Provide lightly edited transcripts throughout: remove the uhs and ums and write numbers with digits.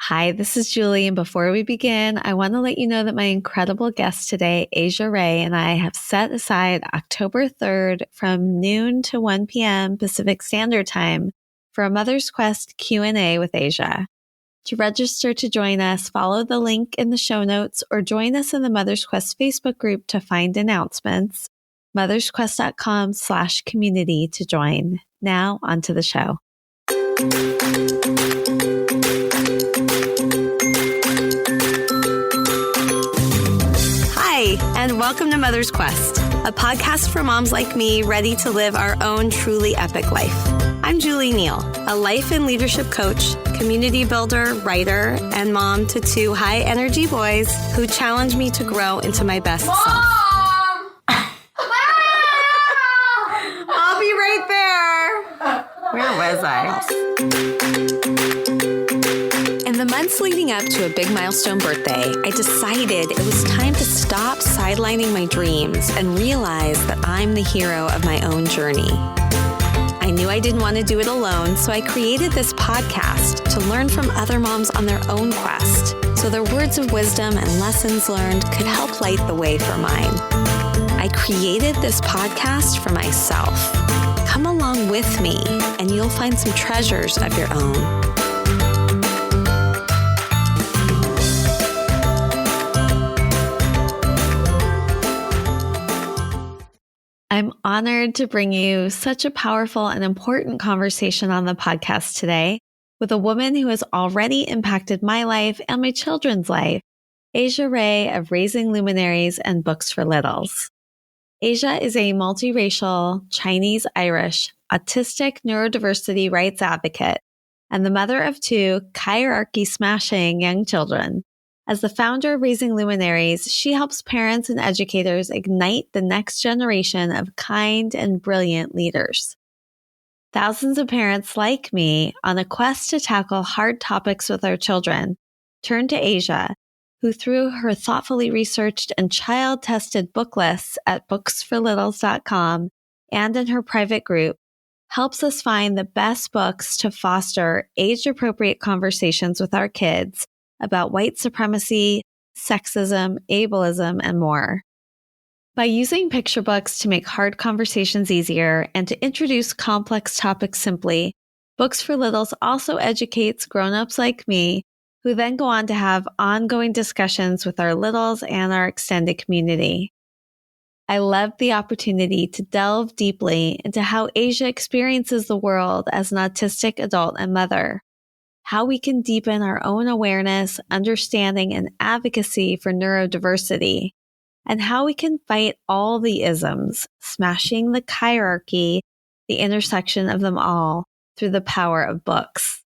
Hi, this is Julie, and before we begin, I want to let you know that my incredible guest today, Ashia Ray, and I have set aside October 3rd from noon to 1 p.m. Pacific Standard Time for a Mother's Quest Q&A with Ashia. To register to join us, follow the link in the show notes or join us in the Mother's Quest Facebook group to find announcements, mothersquest.com/community to join. Now, onto the show. Hi, and welcome to Mother's Quest, a podcast for moms like me ready to live our own truly epic life. I'm Julie Neal, a life and leadership coach, community builder, writer, and mom to two high-energy boys who challenge me to grow into my best self. I'll be right there. Where was I? In the months leading up to a big milestone birthday, I decided it was time to stop sidelining my dreams and realize that I'm the hero of my own journey. I knew I didn't want to do it alone, so I created this podcast to learn from other moms on their own quest, so their words of wisdom and lessons learned could help light the way for mine. I created this podcast for myself. Come along with me, and you'll find some treasures of your own. I'm honored to bring you such a powerful and important conversation on the podcast today with a woman who has already impacted my life and my children's life, Ashia Ray of Raising Luminaries and Books for Littles. Ashia is a multiracial, Chinese-Irish, autistic neurodiversity rights advocate and the mother of two kyriarchy-smashing young children. As the founder of Raising Luminaries, she helps parents and educators ignite the next generation of kind and brilliant leaders. Thousands of parents like me on a quest to tackle hard topics with our children turn to Ashia, who through her thoughtfully researched and child-tested book lists at booksforlittles.com and in her private group, helps us find the best books to foster age-appropriate conversations with our kids about white supremacy, sexism, ableism, and more. By using picture books to make hard conversations easier and to introduce complex topics simply, Books for Littles also educates grown-ups like me, who then go on to have ongoing discussions with our littles and our extended community. I love the opportunity to delve deeply into how Ashia experiences the world as an autistic adult and mother, how we can deepen our own awareness, understanding, and advocacy for neurodiversity, and how we can fight all the isms, smashing the kyriarchy, the intersection of them all, through the power of books.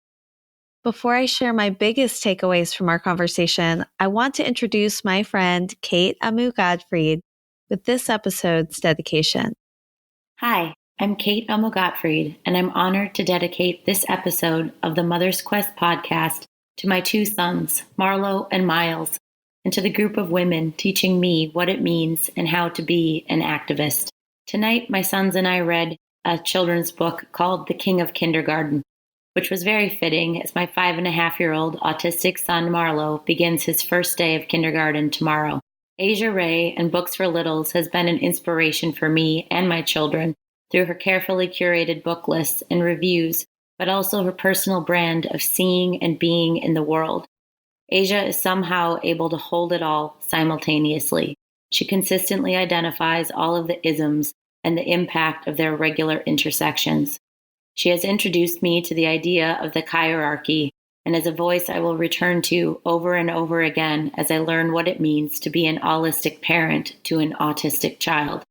Before I share my biggest takeaways from our conversation, I want to introduce my friend Kate Amu-Gottfried with this episode's dedication. Hi. I'm Kate Amu-Gottfried, and I'm honored to dedicate this episode of the Mother's Quest podcast to my two sons, Marlo and Miles, and to the group of women teaching me what it means and how to be an activist. Tonight, my sons and I read a children's book called The King of Kindergarten, which was very fitting as my 5.5-year-old autistic son, Marlo, begins his first day of kindergarten tomorrow. Ashia Ray and Books for Littles has been an inspiration for me and my children through her carefully curated book lists and reviews, but also her personal brand of seeing and being in the world. Ashia is somehow able to hold it all simultaneously. She consistently identifies all of the isms and the impact of their regular intersections. She has introduced me to the idea of the kyriarchy, and as a voice I will return to over and over again as I learn what it means to be an allistic parent to an autistic child.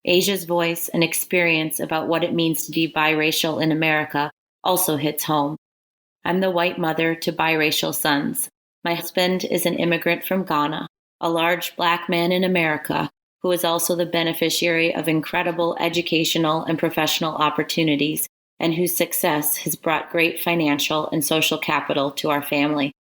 Ashia's voice and experience about what it means to be biracial in America also hits home. I'm the white mother to biracial sons. My husband is an immigrant from Ghana, a large Black man in America who is also the beneficiary of incredible educational and professional opportunities and whose success has brought great financial and social capital to our family.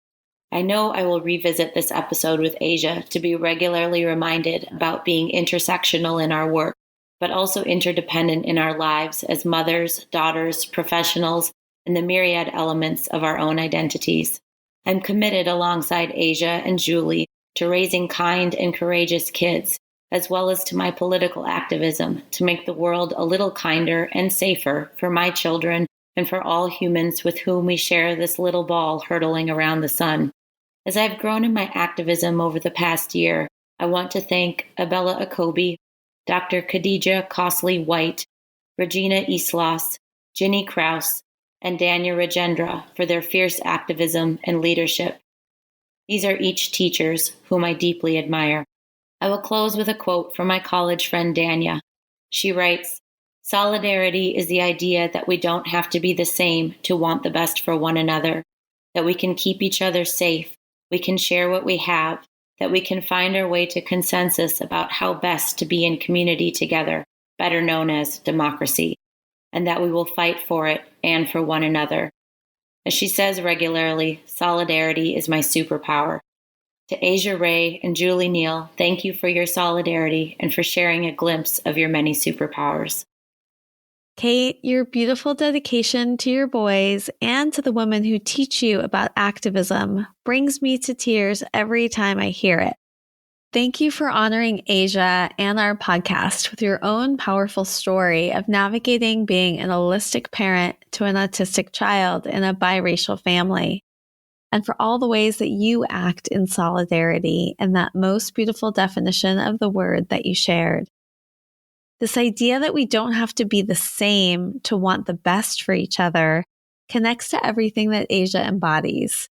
I know I will revisit this episode with Ashia to be regularly reminded about being intersectional in our work, but also interdependent in our lives as mothers, daughters, professionals, and the myriad elements of our own identities. I'm committed alongside Asia and Julie to raising kind and courageous kids, as well as to my political activism to make the world a little kinder and safer for my children and for all humans with whom we share this little ball hurtling around the sun. As I've grown in my activism over the past year, I want to thank Abella Akobi, Dr. Khadija Costley White, Regina Islas, Ginny Kraus, and Danya Rajendra for their fierce activism and leadership. These are each teachers whom I deeply admire. I will close with a quote from my college friend Danya. She writes, "Solidarity is the idea that we don't have to be the same to want the best for one another, that we can keep each other safe, we can share what we have, that we can find our way to consensus about how best to be in community together, better known as democracy, and that we will fight for it and for one another." As she says regularly, solidarity is my superpower. To Asia Ray and Julie Neal, thank you for your solidarity and for sharing a glimpse of your many superpowers. Kate, your beautiful dedication to your boys and to the women who teach you about activism brings me to tears every time I hear it. Thank you for honoring Asia and our podcast with your own powerful story of navigating being an holistic parent to an autistic child in a biracial family, and for all the ways that you act in solidarity and that most beautiful definition of the word that you shared. This idea that we don't have to be the same to want the best for each other connects to everything that Asia embodies.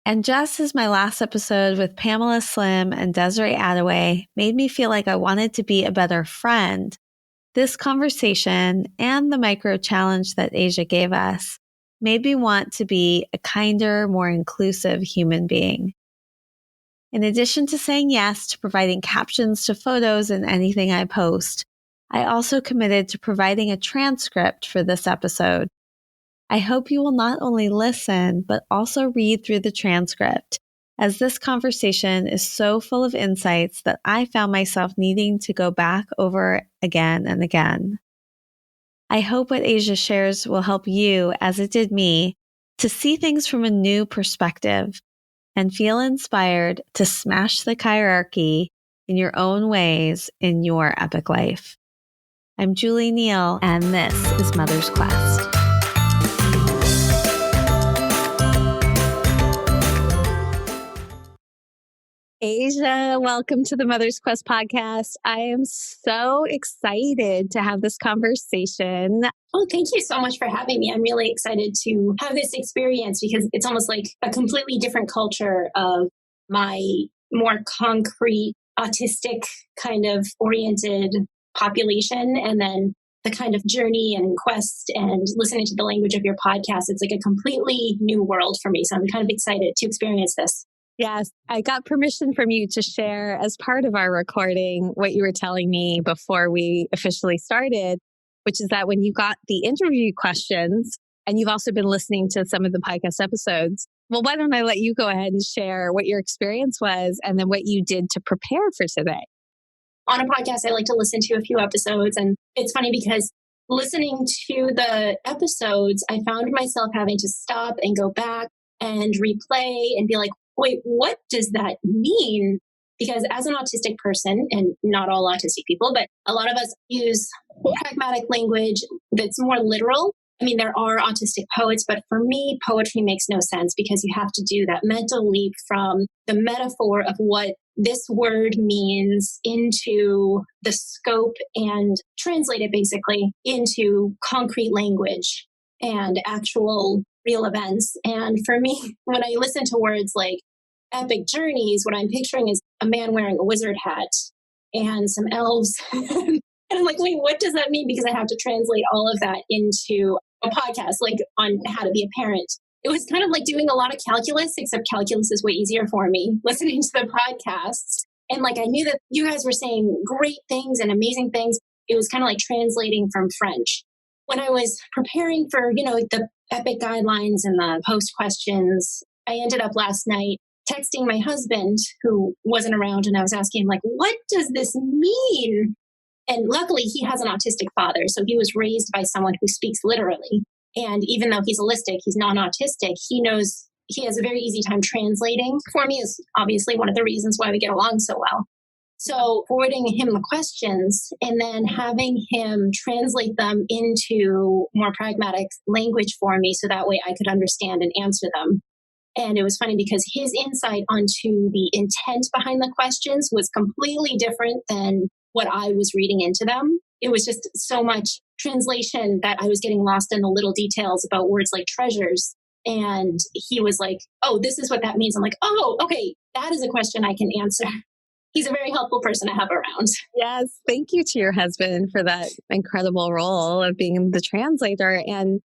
And just as my last episode with Pamela Slim and Desiree Attaway made me feel like I wanted to be a better friend, this conversation and the micro challenge that Asia gave us made me want to be a kinder, more inclusive human being. In addition to saying yes to providing captions to photos in anything I post, I also committed to providing a transcript for this episode. I hope you will not only listen, but also read through the transcript, as this conversation is so full of insights that I found myself needing to go back over again and again. I hope what Asia shares will help you, as it did me, to see things from a new perspective and feel inspired to smash the kyriarchy in your own ways in your epic life. I'm Julie Neal, and this is Mother's Quest. Asia, welcome to the Mother's Quest podcast. I am so excited to have this conversation. Oh, thank you so much for having me. I'm really excited to have this experience because it's almost like a completely different culture of my more concrete, autistic kind of oriented population. And then the kind of journey and quest and listening to the language of your podcast. It's like a completely new world for me. So I'm kind of excited to experience this. Yes, I got permission from you to share as part of our recording what you were telling me before we officially started, which is that when you got the interview questions, and you've also been listening to some of the podcast episodes, well, why don't I let you go ahead and share what your experience was and then what you did to prepare for today? On a podcast, I like to listen to a few episodes. And it's funny because listening to the episodes, I found myself having to stop and go back and replay and be like, wait, what does that mean? Because as an autistic person, and not all autistic people, but a lot of us use pragmatic language that's more literal. I mean, there are autistic poets, but for me, poetry makes no sense because you have to do that mental leap from the metaphor of what this word means into the scope and translate it basically into concrete language and actual real events. And for me, when I listen to words like epic journeys, what I'm picturing is a man wearing a wizard hat and some elves. And I'm like, wait, what does that mean? Because I have to translate all of that into a podcast, like on how to be a parent. It was kind of like doing a lot of calculus, except calculus is way easier for me, listening to the podcasts. And like, I knew that you guys were saying great things and amazing things. It was kind of like translating from French. When I was preparing for, the epic guidelines and the post questions, I ended up last night texting my husband who wasn't around, and I was asking him, like, what does this mean? And luckily he has an autistic father. So he was raised by someone who speaks literally. And even though he's holistic, he's non-autistic, he knows he has a very easy time translating for me, is obviously one of the reasons why we get along so well. So forwarding him the questions and then having him translate them into more pragmatic language for me so that way I could understand and answer them. And it was funny because his insight onto the intent behind the questions was completely different than what I was reading into them. It was just so much translation that I was getting lost in the little details about words like treasures. And he was like, oh, this is what that means. I'm like, oh, okay, that is a question I can answer. He's a very helpful person to have around. Yes. Thank you to your husband for that incredible role of being the translator. And,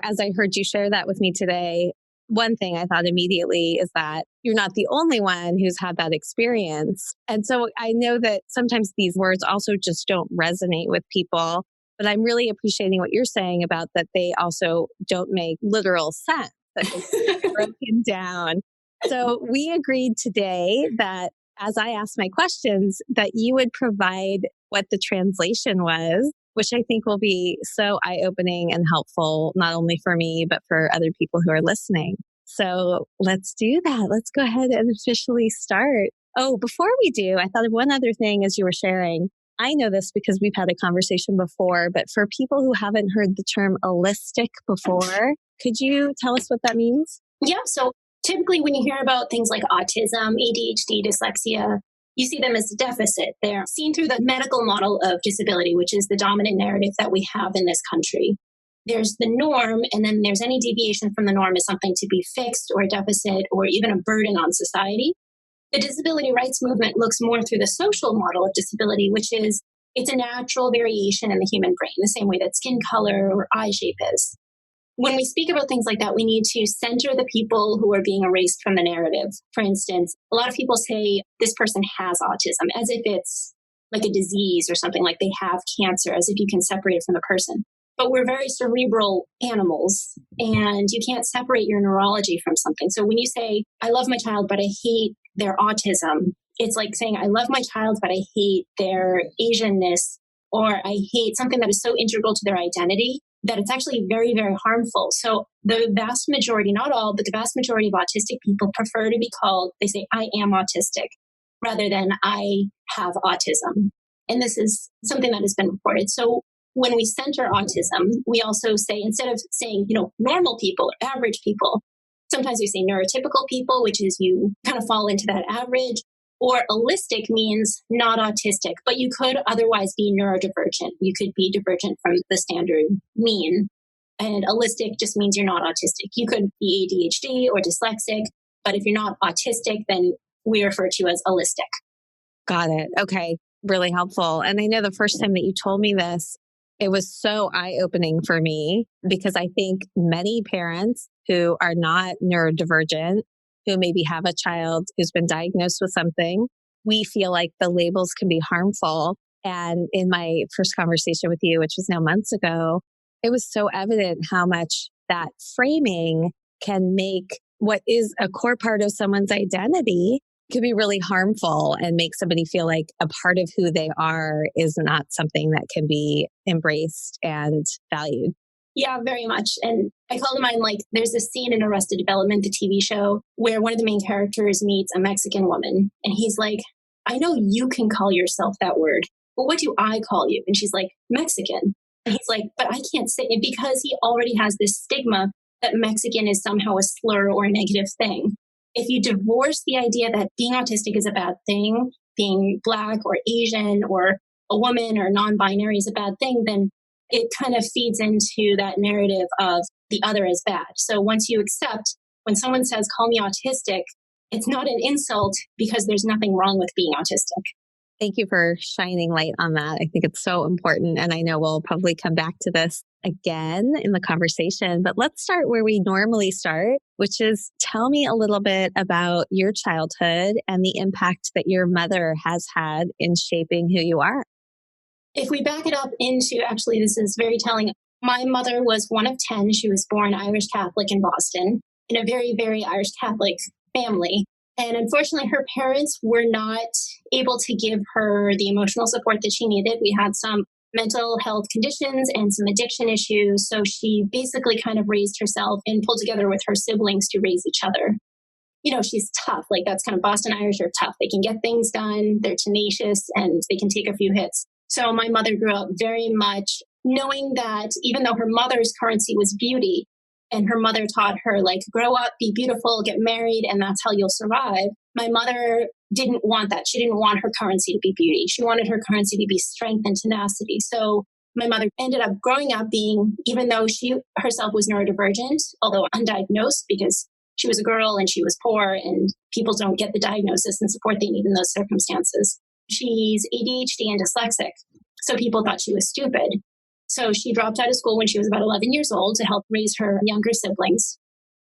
as I heard you share that with me today, one thing I thought immediately is that you're not the only one who's had that experience. And so I know that sometimes these words also just don't resonate with people, but I'm really appreciating what you're saying about that they also don't make literal sense, that they're broken down. So we agreed today that as I asked my questions, that you would provide what the translation was, which I think will be so eye-opening and helpful, not only for me, but for other people who are listening. So let's do that. Let's go ahead and officially start. Oh, before we do, I thought of one other thing as you were sharing. I know this because we've had a conversation before, but for people who haven't heard the term autistic before, could you tell us what that means? Yeah. So typically when you hear about things like autism, ADHD, dyslexia, you see them as a deficit. They're seen through the medical model of disability, which is the dominant narrative that we have in this country. There's the norm, and then there's any deviation from the norm is something to be fixed or a deficit or even a burden on society. The disability rights movement looks more through the social model of disability, which is it's a natural variation in the human brain, the same way that skin color or eye shape is. When we speak about things like that, we need to center the people who are being erased from the narrative. For instance, a lot of people say this person has autism as if it's like a disease or something, like they have cancer, as if you can separate it from the person. But we're very cerebral animals, and you can't separate your neurology from something. So when you say, I love my child, but I hate their autism, it's like saying, I love my child, but I hate their Asianness, or I hate something that is so integral to their identity that it's actually very, very harmful. So the vast majority, not all, but the vast majority of autistic people prefer to be called, they say, I am autistic, rather than I have autism. And this is something that has been reported. So when we center autism, we also say, instead of saying, normal people or average people, sometimes we say neurotypical people, which is you kind of fall into that average, or allistic means not autistic, but you could otherwise be neurodivergent. You could be divergent from the standard mean. And allistic just means you're not autistic. You could be ADHD or dyslexic, but if you're not autistic, then we refer to you as allistic. Got it. Okay. Really helpful. And I know the first time that you told me this, it was so eye-opening for me because I think many parents who are not neurodivergent, who maybe have a child who's been diagnosed with something, we feel like the labels can be harmful. And in my first conversation with you, which was now months ago, it was so evident how much that framing can make what is a core part of someone's identity can be really harmful and make somebody feel like a part of who they are is not something that can be embraced and valued. Yeah, very much. And I call to mind, like, there's this scene in Arrested Development, the TV show, where one of the main characters meets a Mexican woman. And he's like, I know you can call yourself that word, but what do I call you? And she's like, Mexican. And he's like, but I can't say it, because he already has this stigma that Mexican is somehow a slur or a negative thing. If you divorce the idea that being autistic is a bad thing, being Black or Asian or a woman or non-binary is a bad thing, then it kind of feeds into that narrative of the other is bad. So once you accept, when someone says, call me autistic, it's not an insult because there's nothing wrong with being autistic. Thank you for shining light on that. I think it's so important. And I know we'll probably come back to this again in the conversation, but let's start where we normally start, which is tell me a little bit about your childhood and the impact that your mother has had in shaping who you are. If we back it up into, actually, this is very telling. My mother was one of 10. She was born Irish Catholic in Boston, in a very, very Irish Catholic family. And unfortunately, her parents were not able to give her the emotional support that she needed. We had some mental health conditions and some addiction issues. So she basically kind of raised herself and pulled together with her siblings to raise each other. You know, she's tough. Like, that's kind of Boston Irish are tough. They can get things done. They're tenacious and they can take a few hits. So my mother grew up very much knowing that even though her mother's currency was beauty, and her mother taught her, like, grow up, be beautiful, get married, and that's how you'll survive. My mother didn't want that. She didn't want her currency to be beauty. She wanted her currency to be strength and tenacity. So my mother ended up growing up being, even though she herself was neurodivergent, although undiagnosed because she was a girl and she was poor and people don't get the diagnosis and support they need in those circumstances. She's ADHD and dyslexic. So people thought she was stupid. So she dropped out of school when she was about 11 years old to help raise her younger siblings.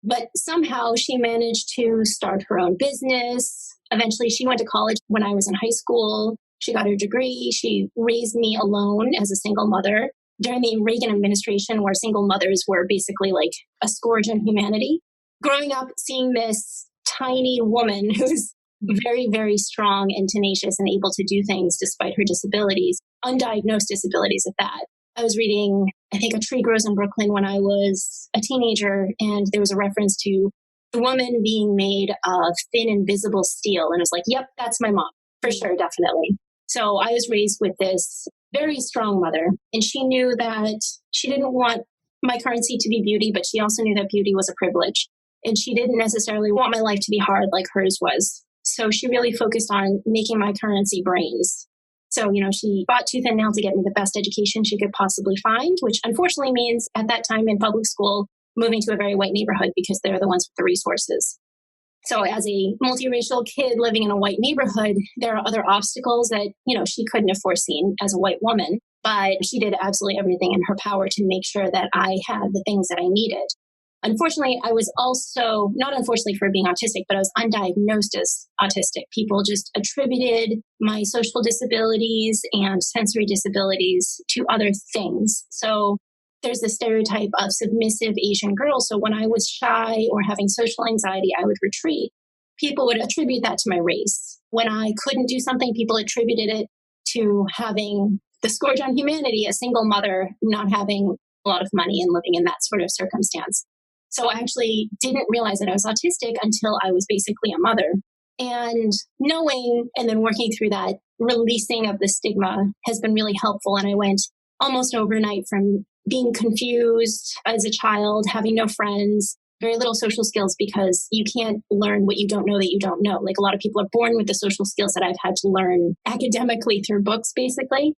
But somehow she managed to start her own business. Eventually, she went to college when I was in high school. She got her degree. She raised me alone as a single mother during the Reagan administration, where single mothers were basically like a scourge on humanity. Growing up, seeing this tiny woman who's very, very strong and tenacious and able to do things despite her disabilities, undiagnosed disabilities at that. I was reading, I think, A Tree Grows in Brooklyn when I was a teenager, and there was a reference to the woman being made of thin, invisible steel. And I was like, yep, that's my mom, for sure, definitely. So I was raised with this very strong mother, and she knew that she didn't want my currency to be beauty, but she also knew that beauty was a privilege. And she didn't necessarily want my life to be hard like hers was. So she really focused on making my currency brains. So, you know, she fought tooth and nail to get me the best education she could possibly find, which unfortunately means at that time in public school, moving to a very white neighborhood because they're the ones with the resources. So as a multiracial kid living in a white neighborhood, there are other obstacles that, you know, she couldn't have foreseen as a white woman, but she did absolutely everything in her power to make sure that I had the things that I needed. Unfortunately, I was also, not unfortunately for being autistic, but I was undiagnosed as autistic. People just attributed my social disabilities and sensory disabilities to other things. So there's the stereotype of submissive Asian girls. So when I was shy or having social anxiety, I would retreat. People would attribute that to my race. When I couldn't do something, people attributed it to having the scourge on humanity, a single mother not having a lot of money and living in that sort of circumstance. So I actually didn't realize that I was autistic until I was basically a mother. And knowing and then working through that, releasing of the stigma has been really helpful. And I went almost overnight from being confused as a child, having no friends, very little social skills, because you can't learn what you don't know that you don't know. Like, a lot of people are born with the social skills that I've had to learn academically through books, basically.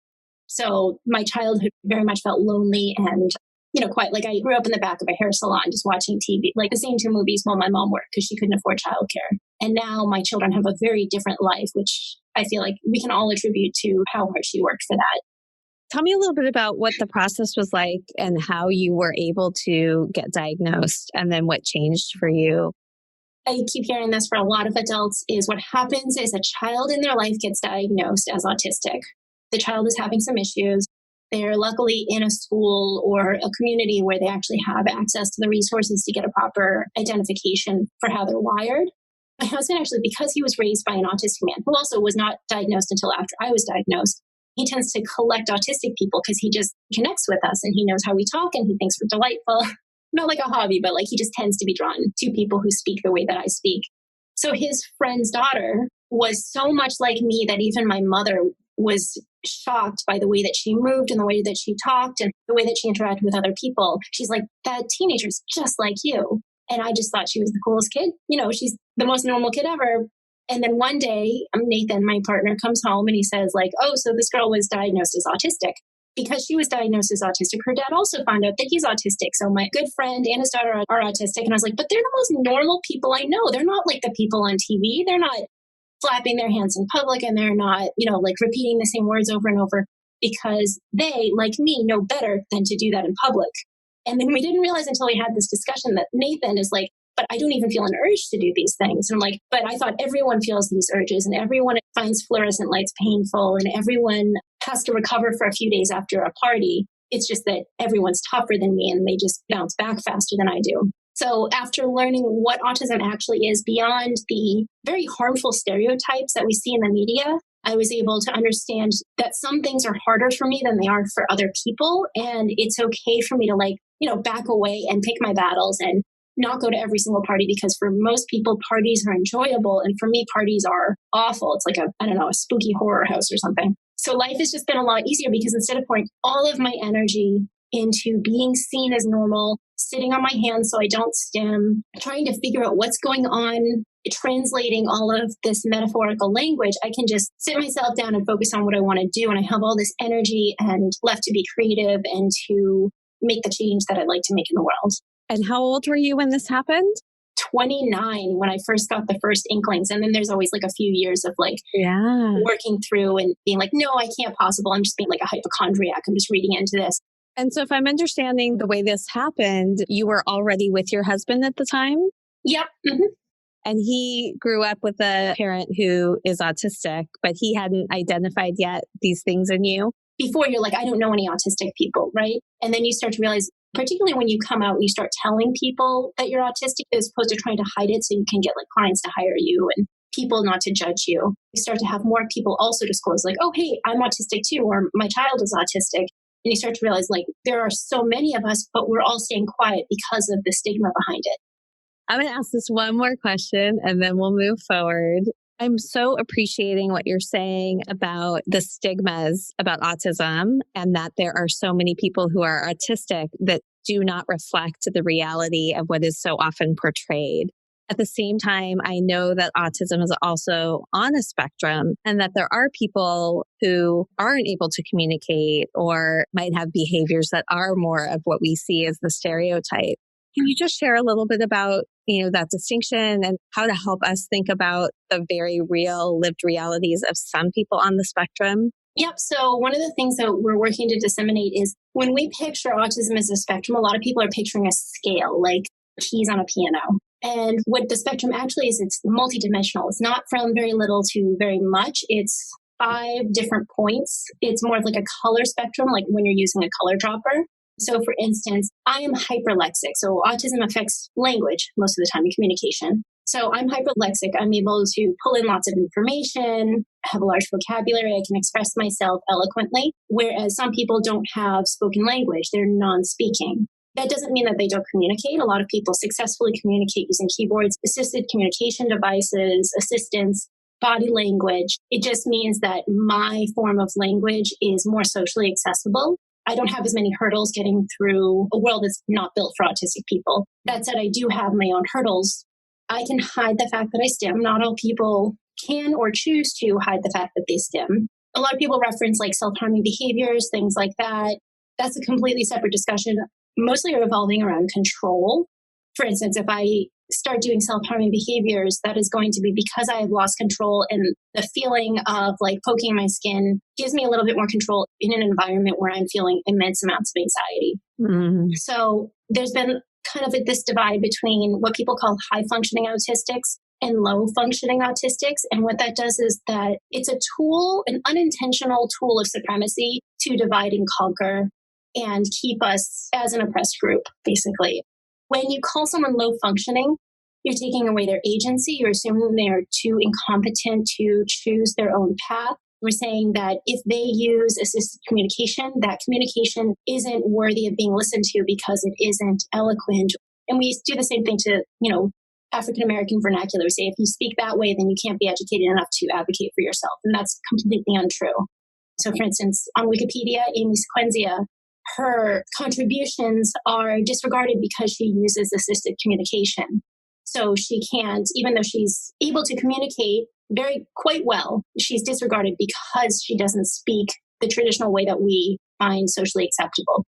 So my childhood very much felt lonely and, you know, quite like I grew up in the back of a hair salon just watching TV, like the same two movies while my mom worked because she couldn't afford childcare. And now my children have a very different life, which I feel like we can all attribute to how hard she worked for that. Tell me a little bit about what the process was like and how you were able to get diagnosed and then what changed for you. I keep hearing this for a lot of adults is what happens is a child in their life gets diagnosed as autistic. The child is having some issues. They're luckily in a school or a community where they actually have access to the resources to get a proper identification for how they're wired. My husband actually, because he was raised by an autistic man who also was not diagnosed until after I was diagnosed, he tends to collect autistic people because he just connects with us and he knows how we talk and he thinks we're delightful. Not like a hobby, but like he just tends to be drawn to people who speak the way that I speak. So his friend's daughter was so much like me that even my mother was shocked by the way that she moved and the way that she talked and the way that she interacted with other people. She's like, that teenager's just like you. And I just thought she was the coolest kid. You know, she's the most normal kid ever. And then one day, Nathan, my partner, comes home and he says like, oh, so this girl was diagnosed as autistic. Because she was diagnosed as autistic, her dad also found out that he's autistic. So my good friend and his daughter are autistic. And I was like, but they're the most normal people I know. They're not like the people on TV. They're not flapping their hands in public and they're not, you know, like repeating the same words over and over because they, like me, know better than to do that in public. And then we didn't realize until we had this discussion that Nathan is like, but I don't even feel an urge to do these things. And I'm like, but I thought everyone feels these urges and everyone finds fluorescent lights painful and everyone has to recover for a few days after a party. It's just that everyone's tougher than me and they just bounce back faster than I do. So after learning what autism actually is beyond the very harmful stereotypes that we see in the media, I was able to understand that some things are harder for me than they are for other people. And it's okay for me to back away and pick my battles and not go to every single party, because for most people, parties are enjoyable. And for me, parties are awful. It's like a spooky horror house or something. So life has just been a lot easier because instead of pouring all of my energy into being seen as normal, sitting on my hands so I don't stim, trying to figure out what's going on, translating all of this metaphorical language, I can just sit myself down and focus on what I want to do. And I have all this energy and left to be creative and to make the change that I'd like to make in the world. And how old were you when this happened? 29 when I first got the first inklings. And then there's always a few years of working through and being like, no, I can't possible. I'm just being like a hypochondriac. I'm just reading into this. And so if I'm understanding the way this happened, you were already with your husband at the time? Yep. Mm-hmm. And he grew up with a parent who is autistic, but he hadn't identified yet these things in you? Before you're like, I don't know any autistic people, right? And then you start to realize, particularly when you come out and you start telling people that you're autistic, as opposed to trying to hide it so you can get clients to hire you and people not to judge you. You start to have more people also disclose oh, hey, I'm autistic too, or my child is autistic. And you start to realize there are so many of us, but we're all staying quiet because of the stigma behind it. I'm going to ask this one more question and then we'll move forward. I'm so appreciating what you're saying about the stigmas about autism and that there are so many people who are autistic that do not reflect the reality of what is so often portrayed. At the same time, I know that autism is also on a spectrum and that there are people who aren't able to communicate or might have behaviors that are more of what we see as the stereotype. Can you just share a little bit about, that distinction and how to help us think about the very real lived realities of some people on the spectrum? Yep. So one of the things that we're working to disseminate is when we picture autism as a spectrum, a lot of people are picturing a scale, like keys on a piano. And what the spectrum actually is, it's multidimensional. It's not from very little to very much. It's 5 different points. It's more of a color spectrum, like when you're using a color dropper. So for instance, I am hyperlexic. So autism affects language most of the time in communication. So I'm hyperlexic. I'm able to pull in lots of information, have a large vocabulary. I can express myself eloquently, whereas some people don't have spoken language. They're non-speaking. That doesn't mean that they don't communicate. A lot of people successfully communicate using keyboards, assisted communication devices, assistants, body language. It just means that my form of language is more socially accessible. I don't have as many hurdles getting through a world that's not built for autistic people. That said, I do have my own hurdles. I can hide the fact that I stim. Not all people can or choose to hide the fact that they stim. A lot of people reference self-harming behaviors, things like that. That's a completely separate discussion, mostly revolving around control. For instance, if I start doing self-harming behaviors, that is going to be because I have lost control, and the feeling of poking my skin gives me a little bit more control in an environment where I'm feeling immense amounts of anxiety. Mm-hmm. So there's been kind of this divide between what people call high-functioning autistics and low-functioning autistics. And what that does is that it's a tool, an unintentional tool of supremacy to divide and conquer and keep us as an oppressed group, basically. When you call someone low functioning, you're taking away their agency. You're assuming they're too incompetent to choose their own path. We're saying that if they use assisted communication, that communication isn't worthy of being listened to because it isn't eloquent. And we do the same thing to, African-American vernacular. We say, if you speak that way, then you can't be educated enough to advocate for yourself. And that's completely untrue. So for instance, on Wikipedia, Amy Sequenzia, her contributions are disregarded because she uses assisted communication. So she can't, even though she's able to communicate quite well, she's disregarded because she doesn't speak the traditional way that we find socially acceptable.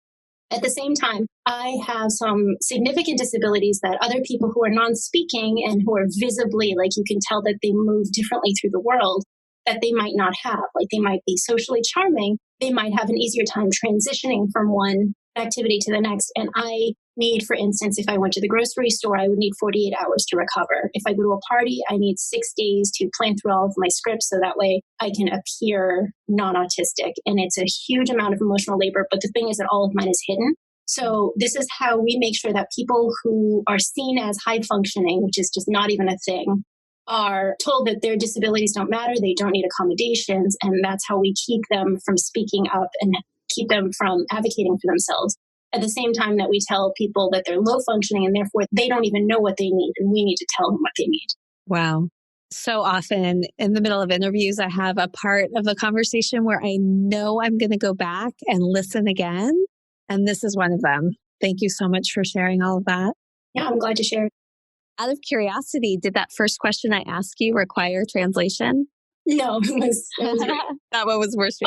At the same time, I have some significant disabilities that other people who are non-speaking and who are visibly, you can tell that they move differently through the world, that they might not have. They might be socially charming. They might have an easier time transitioning from one activity to the next. And I need, for instance, if I went to the grocery store, I would need 48 hours to recover. If I go to a party, I need 6 days to plan through all of my scripts so that way I can appear non-autistic. And it's a huge amount of emotional labor. But the thing is that all of mine is hidden. So this is how we make sure that people who are seen as high functioning, which is just not even a thing, are told that their disabilities don't matter, they don't need accommodations, and that's how we keep them from speaking up and keep them from advocating for themselves. At the same time that we tell people that they're low functioning and therefore they don't even know what they need, and we need to tell them what they need. Wow. So often in the middle of interviews, I have a part of the conversation where I know I'm going to go back and listen again. And this is one of them. Thank you so much for sharing all of that. Yeah, I'm glad to share. Out of curiosity, did that first question I asked you require translation? No, it was That one was worse.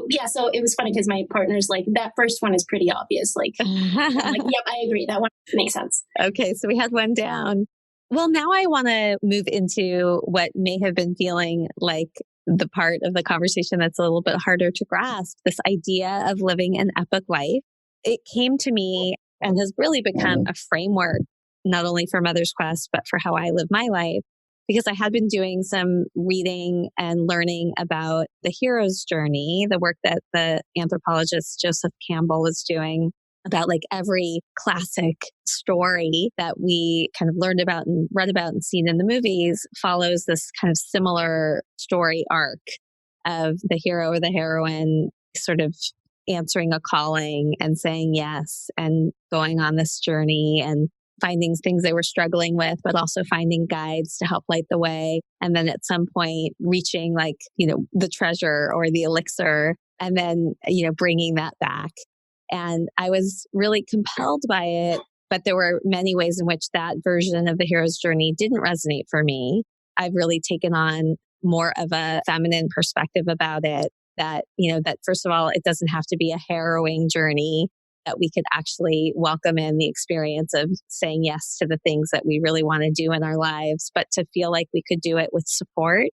Yeah. So it was funny because my partner's like, that first one is pretty obvious. Like, I'm like, yep, I agree. That one makes sense. Okay, so we had one down. Well, now I want to move into what may have been feeling like the part of the conversation that's a little bit harder to grasp, this idea of living an epic life. It came to me and has really become a framework, not only for Mother's Quest, but for how I live my life. Because I had been doing some reading and learning about the hero's journey, the work that the anthropologist Joseph Campbell was doing about like every classic story that we kind of learned about and read about and seen in the movies follows this kind of similar story arc of the hero or the heroine sort of answering a calling and saying yes and going on this journey and finding things they were struggling with, but also finding guides to help light the way. And then at some point reaching like, the treasure or the elixir and then, bringing that back. And I was really compelled by it, but there were many ways in which that version of the hero's journey didn't resonate for me. I've really taken on more of a feminine perspective about it, that first of all, it doesn't have to be a harrowing journey, that we could actually welcome in the experience of saying yes to the things that we really want to do in our lives, but to feel like we could do it with support.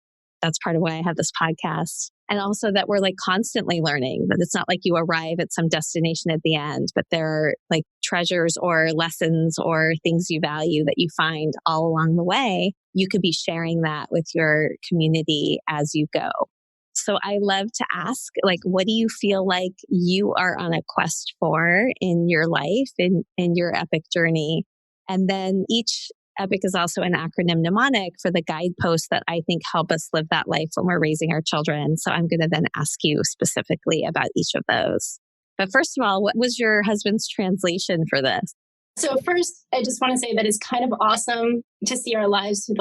That's part of why I have this podcast. And also that we're like constantly learning, that it's not like you arrive at some destination at the end, but there are like treasures or lessons or things you value that you find all along the way. You could be sharing that with your community as you go. So I love to ask, like, what do you feel like you are on a quest for in your life, in your epic journey? And then each epic is also an acronym mnemonic for the guideposts that I think help us live that life when we're raising our children. So I'm going to then ask you specifically about each of those. But first of all, what was your husband's translation for this? So first, I just want to say that it's kind of awesome to see our lives through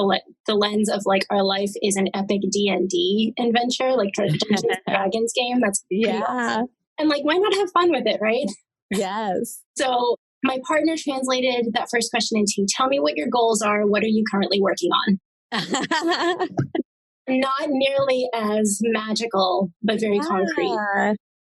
the lens of like our life is an epic D&D adventure, like Dungeons and Dragons game. That's awesome. And like, why not have fun with it, right? Yes. So my partner translated that first question into, tell me what your goals are. What are you currently working on? Not nearly as magical, but very concrete.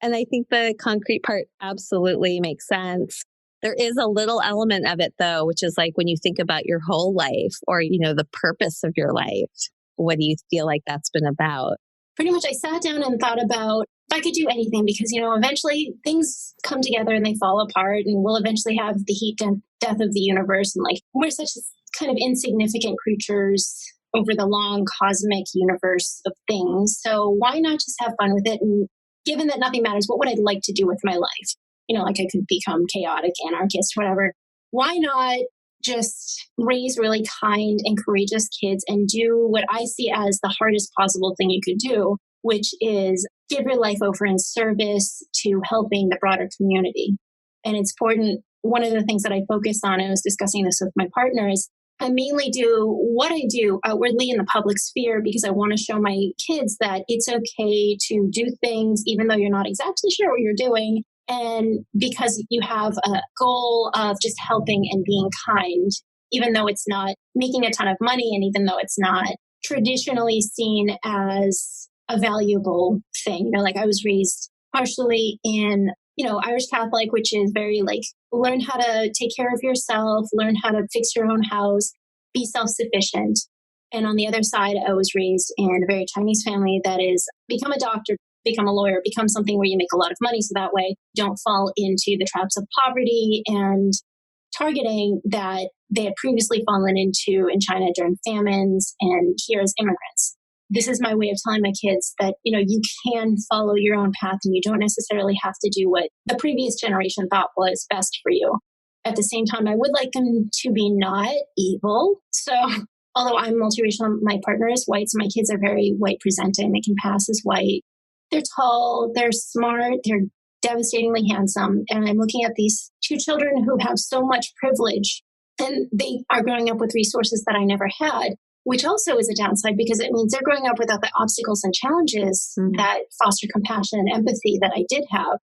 And I think the concrete part absolutely makes sense. There is a little element of it, though, which is like when you think about your whole life or, the purpose of your life, what do you feel like that's been about? Pretty much I sat down and thought about if I could do anything because, eventually things come together and they fall apart and we'll eventually have the heat and death of the universe. And like, we're such kind of insignificant creatures over the long cosmic universe of things. So why not just have fun with it? And given that nothing matters, what would I like to do with my life? Like I could become chaotic, anarchist, whatever. Why not just raise really kind and courageous kids and do what I see as the hardest possible thing you could do, which is give your life over in service to helping the broader community. And it's important. One of the things that I focus on, and I was discussing this with my partner, is I mainly do what I do outwardly in the public sphere because I want to show my kids that it's okay to do things even though you're not exactly sure what you're doing. And because you have a goal of just helping and being kind, even though it's not making a ton of money and even though it's not traditionally seen as a valuable thing. Like I was raised partially in, Irish Catholic, which is very like, learn how to take care of yourself, learn how to fix your own house, be self-sufficient. And on the other side, I was raised in a very Chinese family that is become a doctor, become a lawyer, become something where you make a lot of money. So that way you don't fall into the traps of poverty and targeting that they had previously fallen into in China during famines and here as immigrants. This is my way of telling my kids that, you can follow your own path and you don't necessarily have to do what the previous generation thought was best for you. At the same time, I would like them to be not evil. So although I'm multiracial, my partner is white, so my kids are very white presenting. They can pass as white. They're tall, they're smart, they're devastatingly handsome. And I'm looking at these two children who have so much privilege, and they are growing up with resources that I never had, which also is a downside because it means they're growing up without the obstacles and challenges that foster compassion and empathy that I did have.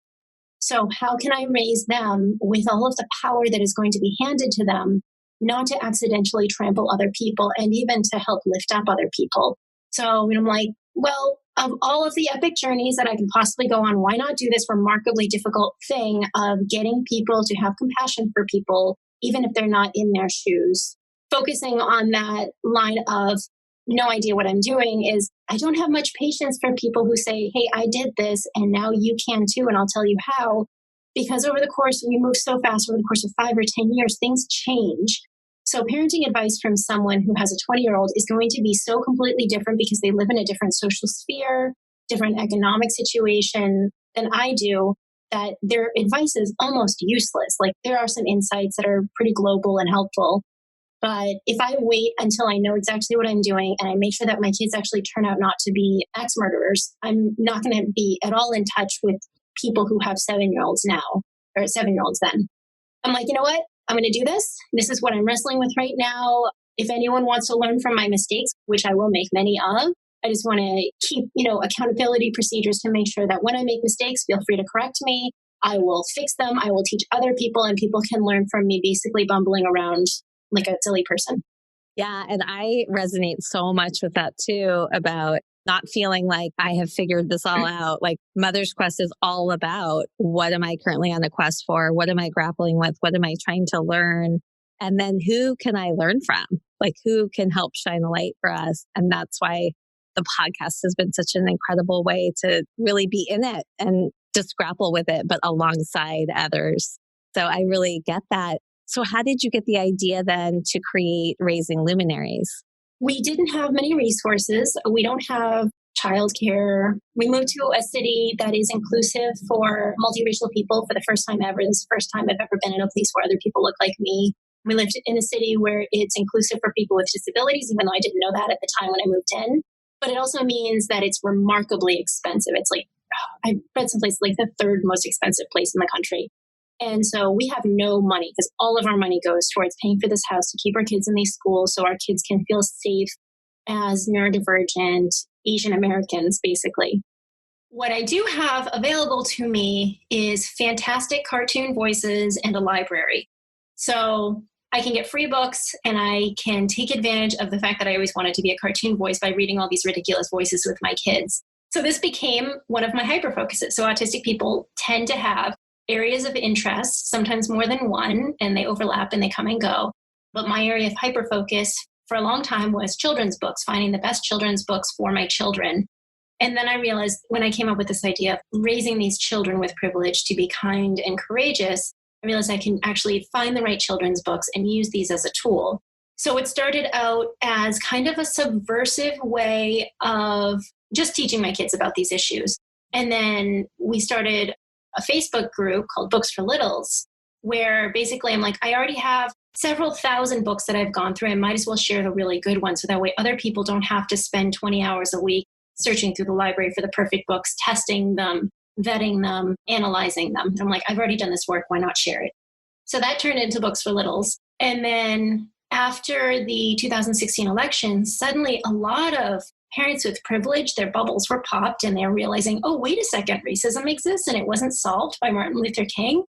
So how can I raise them with all of the power that is going to be handed to them, not to accidentally trample other people and even to help lift up other people? So I'm like, well, of all of the epic journeys that I can possibly go on, why not do this remarkably difficult thing of getting people to have compassion for people, even if they're not in their shoes? Focusing on that line of no idea what I'm doing is I don't have much patience for people who say, hey, I did this and now you can too, and I'll tell you how. Because over the course, we move so fast, over the course of 5 or 10 years, things change. So parenting advice from someone who has a 20-year-old is going to be so completely different because they live in a different social sphere, different economic situation than I do, that their advice is almost useless. Like there are some insights that are pretty global and helpful. But if I wait until I know exactly what I'm doing and I make sure that my kids actually turn out not to be axe murderers, I'm not going to be at all in touch with people who have 7-year-olds now, or 7-year-olds then. I'm like, you know what? I'm going to do this. This is what I'm wrestling with right now. If anyone wants to learn from my mistakes, which I will make many of, I just want to keep, accountability procedures to make sure that when I make mistakes, feel free to correct me. I will fix them. I will teach other people, and people can learn from me basically bumbling around like a silly person. Yeah. And I resonate so much with that too, about not feeling like I have figured this all out. Like Mother's Quest is all about what am I currently on the quest for? What am I grappling with? What am I trying to learn? And then who can I learn from? Like who can help shine a light for us? And that's why the podcast has been such an incredible way to really be in it and just grapple with it, but alongside others. So I really get that. So how did you get the idea then to create Raising Luminaries? We didn't have many resources. We don't have childcare. We moved to a city that is inclusive for multiracial people for the first time ever. This is the first time I've ever been in a place where other people look like me. We lived in a city where it's inclusive for people with disabilities, even though I didn't know that at the time when I moved in. But it also means that it's remarkably expensive. It's like, I read someplace like the third most expensive place in the country. And so we have no money because all of our money goes towards paying for this house to keep our kids in these schools so our kids can feel safe as neurodivergent Asian Americans, basically. What I do have available to me is fantastic cartoon voices and a library. So I can get free books and I can take advantage of the fact that I always wanted to be a cartoon voice by reading all these ridiculous voices with my kids. So this became one of my hyper-focuses. So autistic people tend to have areas of interest, sometimes more than one, and they overlap and they come and go. But my area of hyper-focus for a long time was children's books, finding the best children's books for my children. And then I realized when I came up with this idea of raising these children with privilege to be kind and courageous, I realized I can actually find the right children's books and use these as a tool. So it started out as kind of a subversive way of just teaching my kids about these issues. And then we started a Facebook group called Books for Littles, where basically I'm like, I already have several thousand books that I've gone through. I might as well share the really good ones. So that way other people don't have to spend 20 hours a week searching through the library for the perfect books, testing them, vetting them, analyzing them. And I'm like, I've already done this work. Why not share it? So that turned into Books for Littles. And then after the 2016 election, suddenly a lot of parents with privilege, their bubbles were popped and they're realizing, oh, wait a second, racism exists and it wasn't solved by Martin Luther King.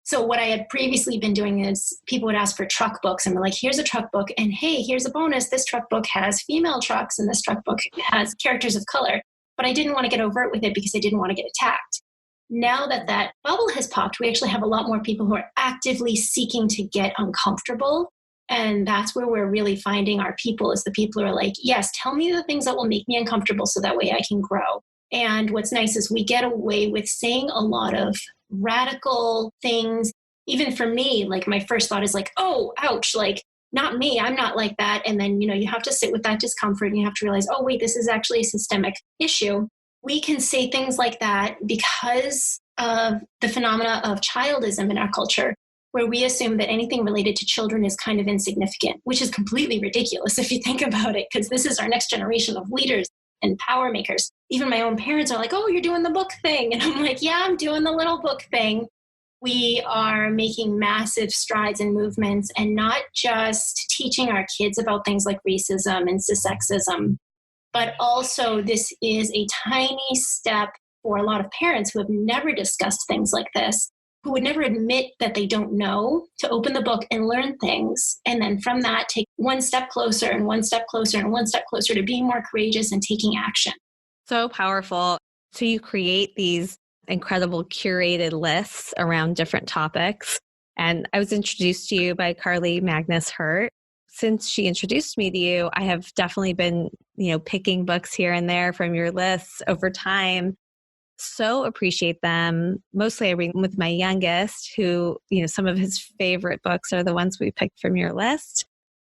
So what I had previously been doing is people would ask for truck books and we're like, here's a truck book. And hey, here's a bonus. This truck book has female trucks and this truck book has characters of color. But I didn't want to get overt with it because I didn't want to get attacked. Now that that bubble has popped, we actually have a lot more people who are actively seeking to get uncomfortable. And that's where we're really finding our people, is the people who are like, yes, tell me the things that will make me uncomfortable so that way I can grow. And what's nice is we get away with saying a lot of radical things. Even for me, like my first thought is like, oh, ouch, like not me, I'm not like that. And then, you have to sit with that discomfort and you have to realize, oh, wait, this is actually a systemic issue. We can say things like that because of the phenomena of childism in our culture. where we assume that anything related to children is kind of insignificant, which is completely ridiculous if you think about it, because this is our next generation of leaders and power makers. Even my own parents are like, oh, you're doing the book thing. And I'm like, yeah, I'm doing the little book thing. We are making massive strides and movements, and not just teaching our kids about things like racism and cissexism, but also this is a tiny step for a lot of parents who have never discussed things like this, who would never admit that they don't know, to open the book and learn things. And then from that, take one step closer and one step closer and one step closer to being more courageous and taking action. So powerful. So you create these incredible curated lists around different topics. And I was introduced to you by Carly Magnus Hurt. Since she introduced me to you, I have definitely been, picking books here and there from your lists over time. So appreciate them. Mostly I read with my youngest, who, some of his favorite books are the ones we picked from your list.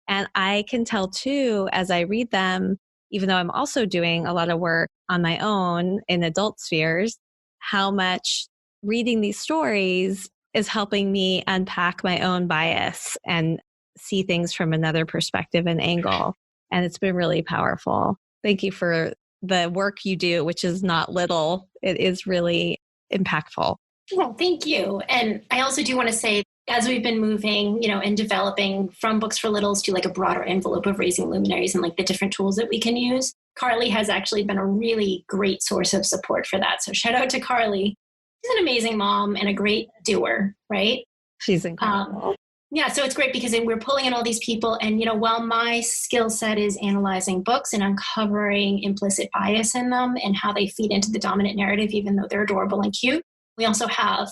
And I can tell too, as I read them, even though I'm also doing a lot of work on my own in adult spheres, how much reading these stories is helping me unpack my own bias and see things from another perspective and angle. And it's been really powerful. Thank you for the work you do, which is not little. It is really impactful. Well, thank you. And I also do want to say, as we've been moving, and developing from Books for Littles to like a broader envelope of Raising Luminaries and like the different tools that we can use, Carly has actually been a really great source of support for that. So shout out to Carly. She's an amazing mom and a great doer, right? She's incredible. Yeah, so it's great because we're pulling in all these people. And, while my skill set is analyzing books and uncovering implicit bias in them and how they feed into the dominant narrative, even though they're adorable and cute, we also have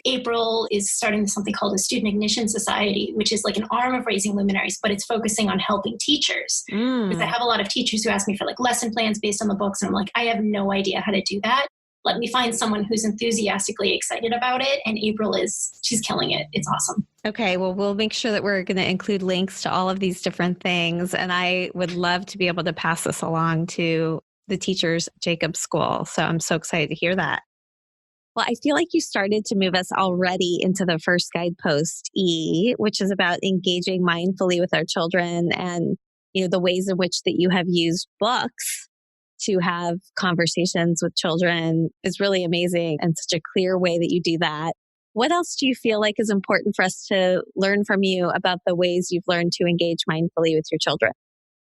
April is starting something called a Student Ignition Society, which is like an arm of Raising Luminaries, but it's focusing on helping teachers. Because I have a lot of teachers who ask me for lesson plans based on the books. And I'm like, I have no idea how to do that. Let me find someone who's enthusiastically excited about it. And April she's killing it. It's awesome. Okay. Well, we'll make sure that we're going to include links to all of these different things. And I would love to be able to pass this along to the teachers at Jacob's School. So I'm so excited to hear that. Well, I feel like you started to move us already into the first guidepost, E, which is about engaging mindfully with our children and, the ways in which that you have used books to have conversations with children is really amazing and such a clear way that you do that. What else do you feel like is important for us to learn from you about the ways you've learned to engage mindfully with your children?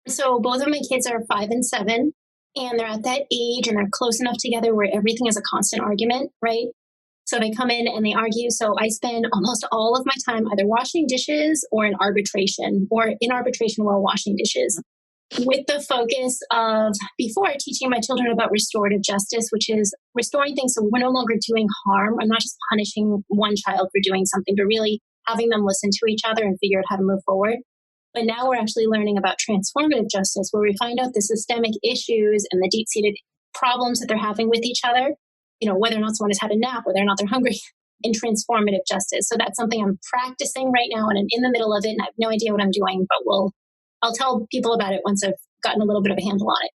So both of my kids are 5 and 7, and they're at that age and they're close enough together where everything is a constant argument, right? So they come in and they argue. So I spend almost all of my time either washing dishes or in arbitration while washing dishes, with the focus of, before, teaching my children about restorative justice, which is restoring things so we're no longer doing harm. I'm not just punishing one child for doing something, but really having them listen to each other and figure out how to move forward. But now we're actually learning about transformative justice, where we find out the systemic issues and the deep-seated problems that they're having with each other, whether or not someone has had a nap, whether or not they're hungry, in transformative justice. So that's something I'm practicing right now, and I'm in the middle of it, and I have no idea what I'm doing, but I'll tell people about it once I've gotten a little bit of a handle on it.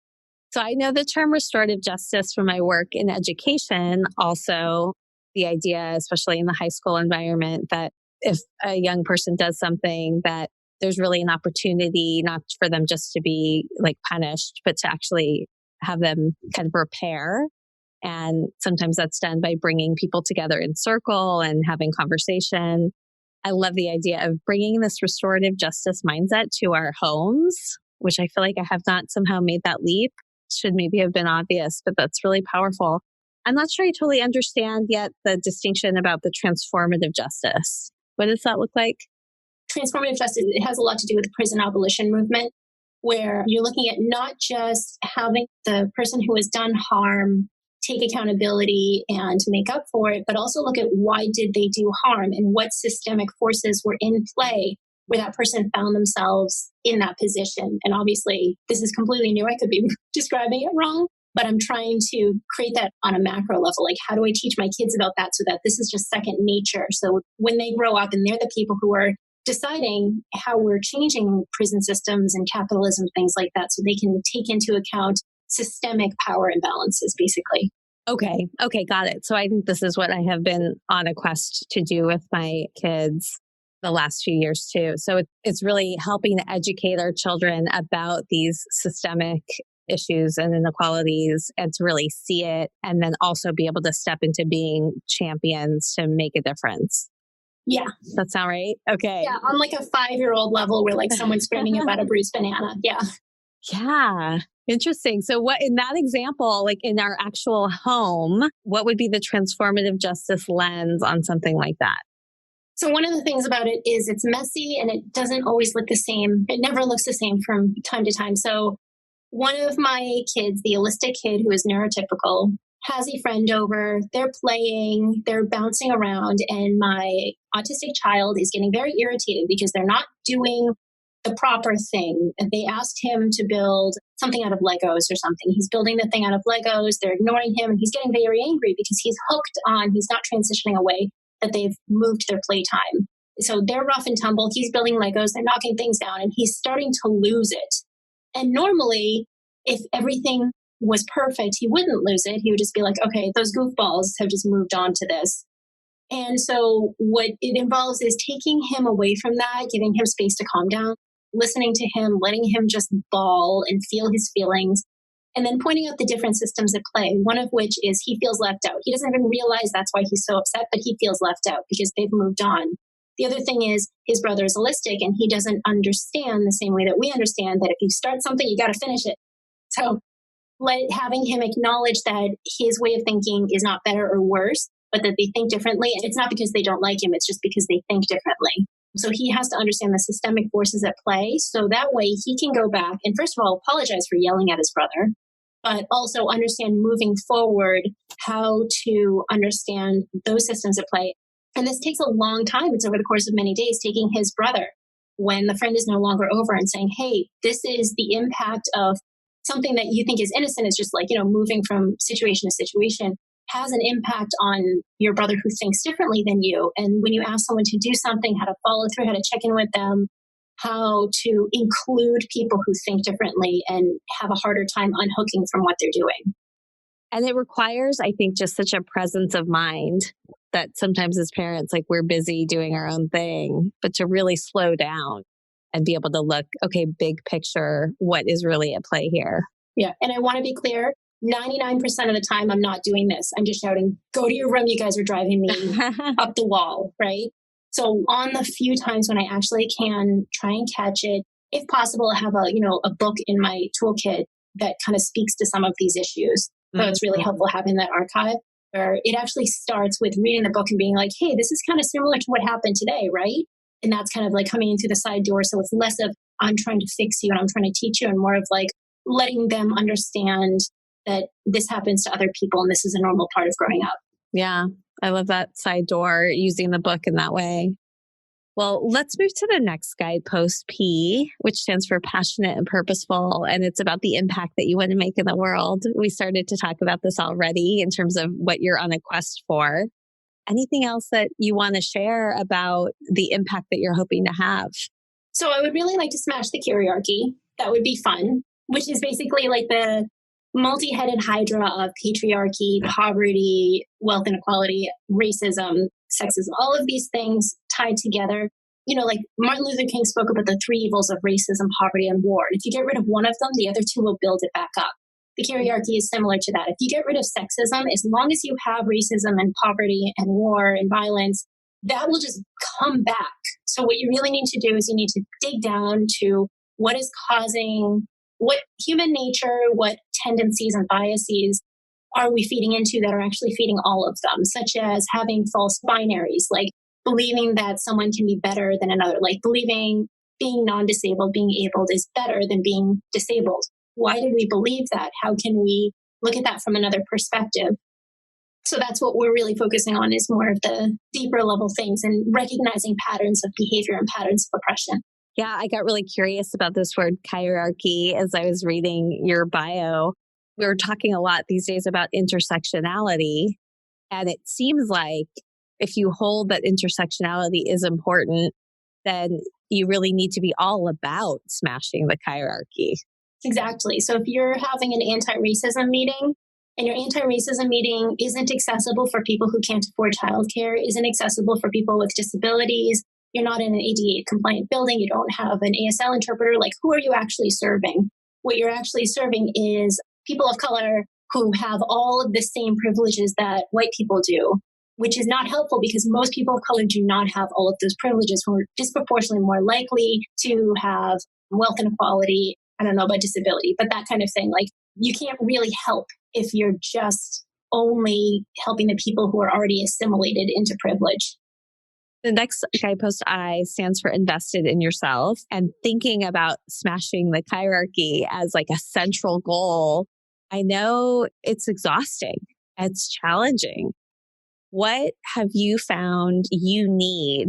So I know the term restorative justice from my work in education. Also, the idea, especially in the high school environment, that if a young person does something, that there's really an opportunity not for them just to be punished, but to actually have them kind of repair. And sometimes that's done by bringing people together in circle and having conversation. I love the idea of bringing this restorative justice mindset to our homes, which I feel like I have not somehow made that leap. Should maybe have been obvious, but that's really powerful. I'm not sure I totally understand yet the distinction about the transformative justice. What does that look like? Transformative justice, it has a lot to do with the prison abolition movement, where you're looking at not just having the person who has done harm take accountability and make up for it, but also look at why did they do harm and what systemic forces were in play where that person found themselves in that position. And obviously, this is completely new. I could be describing it wrong, but I'm trying to create that on a macro level. How do I teach my kids about that so that this is just second nature? So when they grow up and they're the people who are deciding how we're changing prison systems and capitalism, things like that, so they can take into account systemic power imbalances, basically. Okay, got it. So I think this is what I have been on a quest to do with my kids. the last few years too. So it's really helping to educate our children about these systemic issues and inequalities and to really see it and then also be able to step into being champions to make a difference. Yeah. That sound right? Okay. Yeah, on like a 5-year-old level where like someone's screaming about a bruised banana. Yeah. Yeah. Interesting. So what in that example, like in our actual home, what would be the transformative justice lens on something like that? So one of the things about it is it's messy and it doesn't always look the same. It never looks the same from time to time. So one of my kids, the autistic kid who is neurotypical, has a friend over. They're playing, they're bouncing around, and my autistic child is getting very irritated because they're not doing the proper thing. They asked him to build something out of Legos or something. He's building the thing out of Legos. They're ignoring him, and he's getting very angry because he's hooked on, he's not transitioning away, that they've moved their playtime. So they're rough and tumble. He's building Legos. They're knocking things down, and he's starting to lose it. And normally, if everything was perfect, he wouldn't lose it. He would just be like, okay, those goofballs have just moved on to this. And so what it involves is taking him away from that, giving him space to calm down, listening to him, letting him just bawl and feel his feelings, and then pointing out the different systems at play, one of which is he feels left out. He doesn't even realize that's why he's so upset, but he feels left out because they've moved on. The other thing is his brother is autistic and he doesn't understand the same way that we understand that if you start something, you got to finish it. So having him acknowledge that his way of thinking is not better or worse, but that they think differently. And it's not because they don't like him, it's just because they think differently. So he has to understand the systemic forces at play. So that way he can go back and first of all, apologize for yelling at his brother, but also understand moving forward how to understand those systems at play. And this takes a long time. It's over the course of many days, taking his brother when the friend is no longer over and saying, hey, this is the impact of something that you think is innocent is just like, moving from situation to situation has an impact on your brother who thinks differently than you. And when you ask someone to do something, how to follow through, how to check in with them, how to include people who think differently and have a harder time unhooking from what they're doing. And it requires, I think, just such a presence of mind that sometimes as parents, like we're busy doing our own thing, but to really slow down and be able to look, okay, big picture, what is really at play here? Yeah. And I want to be clear, 99% of the time, I'm not doing this. I'm just shouting, go to your room. You guys are driving me up the wall, right? So on the few times when I actually can try and catch it, if possible, I have a book in my toolkit that kind of speaks to some of these issues. So it's really helpful having that archive where it actually starts with reading the book and being like, hey, this is kind of similar to what happened today, right? And that's kind of like coming in through the side door. So it's less of I'm trying to fix you and I'm trying to teach you and more of like letting them understand that this happens to other people and this is a normal part of growing up. Yeah, I love that side door, using the book in that way. Well, let's move to the next guidepost, P, which stands for passionate and purposeful. And it's about the impact that you want to make in the world. We started to talk about this already in terms of what you're on a quest for. Anything else that you want to share about the impact that you're hoping to have? So I would really like to smash the kyriarchy. That would be fun, which is basically like the multi-headed hydra of patriarchy, poverty, wealth inequality, racism, sexism, all of these things tied together. Like Martin Luther King spoke about the three evils of racism, poverty, and war. And if you get rid of one of them, the other two will build it back up. The kyriarchy is similar to that. If you get rid of sexism, as long as you have racism and poverty and war and violence, that will just come back. So what you really need to do is you need to dig down to what is causing, what human nature, what tendencies and biases are we feeding into that are actually feeding all of them, such as having false binaries, like believing that someone can be better than another, like believing being non-disabled, being abled is better than being disabled. Why do we believe that? How can we look at that from another perspective? So that's what we're really focusing on, is more of the deeper level things and recognizing patterns of behavior and patterns of oppression. Yeah, I got really curious about this word kyriarchy as I was reading your bio. We were talking a lot these days about intersectionality. And it seems like if you hold that intersectionality is important, then you really need to be all about smashing the kyriarchy. Exactly. So if you're having an anti-racism meeting and your anti-racism meeting isn't accessible for people who can't afford childcare, isn't accessible for people with disabilities, you're not in an ADA compliant building, you don't have an ASL interpreter, like who are you actually serving? What you're actually serving is people of color who have all of the same privileges that white people do, which is not helpful because most people of color do not have all of those privileges, who are disproportionately more likely to have wealth inequality. I don't know about disability, but that kind of thing. Like you can't really help if you're just only helping the people who are already assimilated into privilege. The next guidepost I stands for invested in yourself, and thinking about smashing the kyriarchy as like a central goal. I know it's exhausting. It's challenging. What have you found you need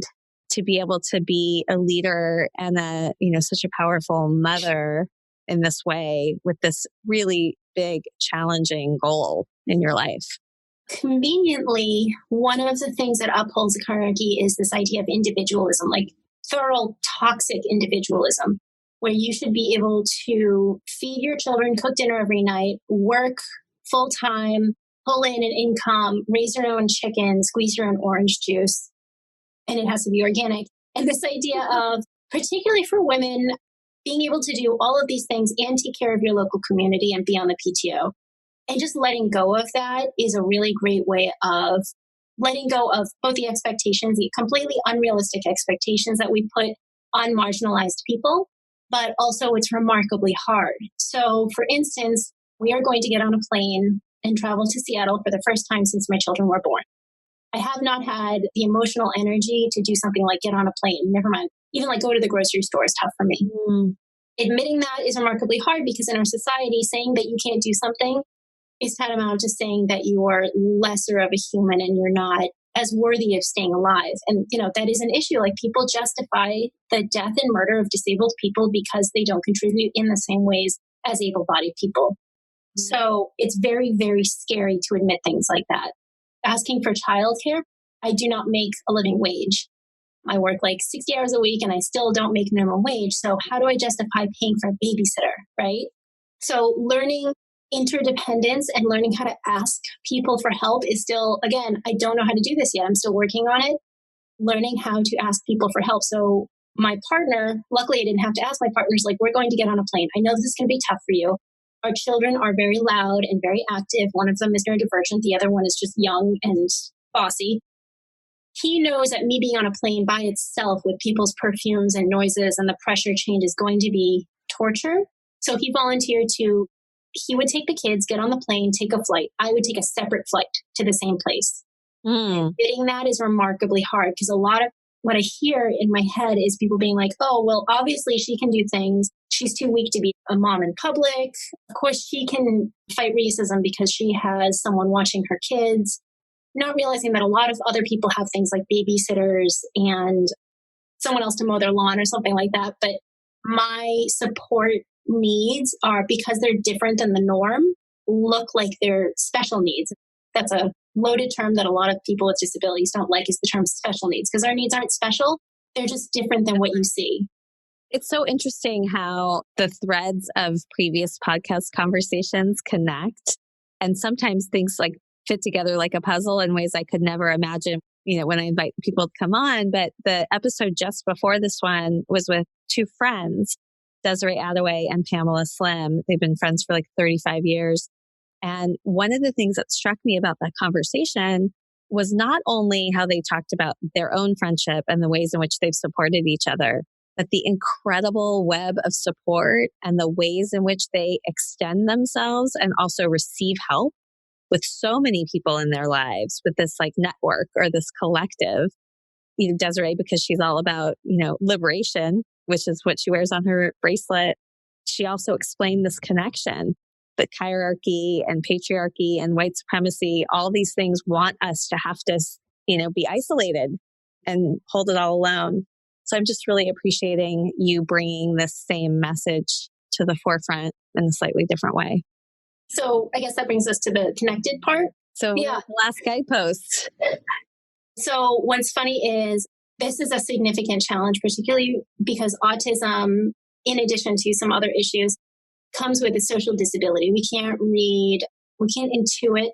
to be able to be a leader and such a powerful mother in this way with this really big, challenging goal in your life? Conveniently, one of the things that upholds the hierarchy is this idea of individualism, like thorough toxic individualism, where you should be able to feed your children, cook dinner every night, work full time, pull in an income, raise your own chicken, squeeze your own orange juice, and it has to be organic. And this idea of, particularly for women, being able to do all of these things and take care of your local community and be on the PTO. And just letting go of that is a really great way of letting go of both the expectations, the completely unrealistic expectations that we put on marginalized people, but also it's remarkably hard. So, for instance, we are going to get on a plane and travel to Seattle for the first time since my children were born. I have not had the emotional energy to do something like get on a plane. Never mind. Even like go to the grocery store is tough for me. Admitting that is remarkably hard because in our society, saying that you can't do something is tantamount to saying that you are lesser of a human and you're not as worthy of staying alive. And, that is an issue. Like people justify the death and murder of disabled people because they don't contribute in the same ways as able-bodied people. So it's very, very scary to admit things like that. Asking for childcare, I do not make a living wage. I work like 60 hours a week and I still don't make minimum wage. So how do I justify paying for a babysitter, right? So learning interdependence and learning how to ask people for help is still, again, I don't know how to do this yet. I'm still working on it. Learning how to ask people for help. So my partner, luckily I didn't have to ask my partners, like, we're going to get on a plane. I know this is going to be tough for you. Our children are very loud and very active. One of them is neurodivergent. The other one is just young and bossy. He knows that me being on a plane by itself with people's perfumes and noises and the pressure change is going to be torture. So he volunteered he would take the kids, get on the plane, take a flight. I would take a separate flight to the same place. Admitting that is remarkably hard because a lot of what I hear in my head is people being like, oh, well, obviously she can do things. She's too weak to be a mom in public. Of course, she can fight racism because she has someone watching her kids. Not realizing that a lot of other people have things like babysitters and someone else to mow their lawn or something like that. But my support needs are, because they're different than the norm, look like they're special needs. That's a loaded term that a lot of people with disabilities don't like, is the term special needs, because our needs aren't special. They're just different than what you see. It's so interesting how the threads of previous podcast conversations connect. And sometimes things like fit together like a puzzle in ways I could never imagine, when I invite people to come on. But the episode just before this one was with two friends, Desiree Attaway and Pamela Slim. They've been friends for like 35 years. And one of the things that struck me about that conversation was not only how they talked about their own friendship and the ways in which they've supported each other, but the incredible web of support and the ways in which they extend themselves and also receive help with so many people in their lives, with this like network or this collective. Desiree, because she's all about, liberation, which is what she wears on her bracelet. She also explained this connection that hierarchy and patriarchy and white supremacy, all these things want us to have to, be isolated and hold it all alone. So I'm just really appreciating you bringing this same message to the forefront in a slightly different way. So I guess that brings us to the connected part. So yeah, the last guidepost. So what's funny is this is a significant challenge, particularly because autism, in addition to some other issues, comes with a social disability. We can't intuit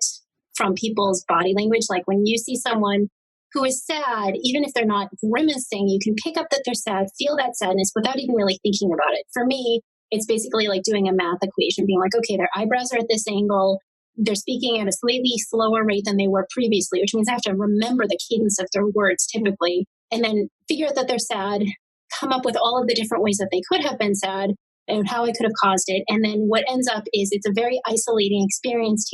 from people's body language. Like when you see someone who is sad, even if they're not grimacing, you can pick up that they're sad, feel that sadness without even really thinking about it. For me, it's basically like doing a math equation, being like, okay, their eyebrows are at this angle. They're speaking at a slightly slower rate than they were previously, which means I have to remember the cadence of their words typically, and then figure out that they're sad, come up with all of the different ways that they could have been sad and how I could have caused it. And then what ends up is it's a very isolating experience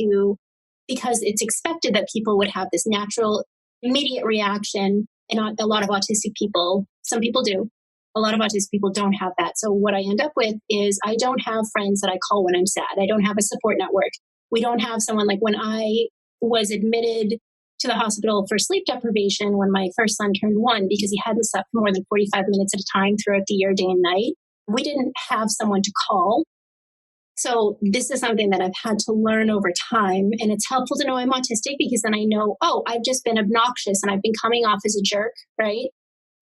because it's expected that people would have this natural immediate reaction. And a lot of autistic people, some people do, a lot of autistic people don't have that. So what I end up with is I don't have friends that I call when I'm sad. I don't have a support network. We don't have someone like when I was admitted to the hospital for sleep deprivation when my first son turned 1 because he hadn't slept for more than 45 minutes at a time throughout the year, day and night. We didn't have someone to call. So this is something that I've had to learn over time. And it's helpful to know I'm autistic because then I know, oh, I've just been obnoxious and I've been coming off as a jerk, right?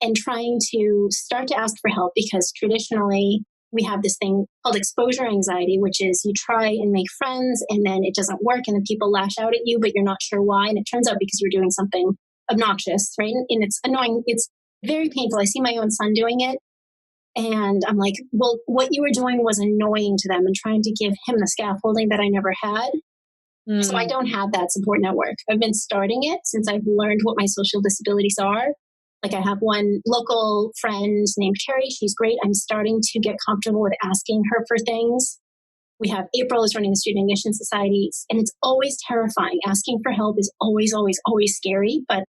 And trying to start to ask for help because traditionally we have this thing called exposure anxiety, which is you try and make friends and then it doesn't work and then people lash out at you, but you're not sure why. And it turns out because you're doing something obnoxious, right? And it's annoying. It's very painful. I see my own son doing it. And I'm like, well, what you were doing was annoying to them and trying to give him the scaffolding that I never had. So I don't have that support network. I've been starting it since I've learned what my social disabilities are. Like I have one local friend named Carrie. She's great. I'm starting to get comfortable with asking her for things. We have April is running the Student Ignition Societies, and it's always terrifying. Asking for help is always, always, always scary, but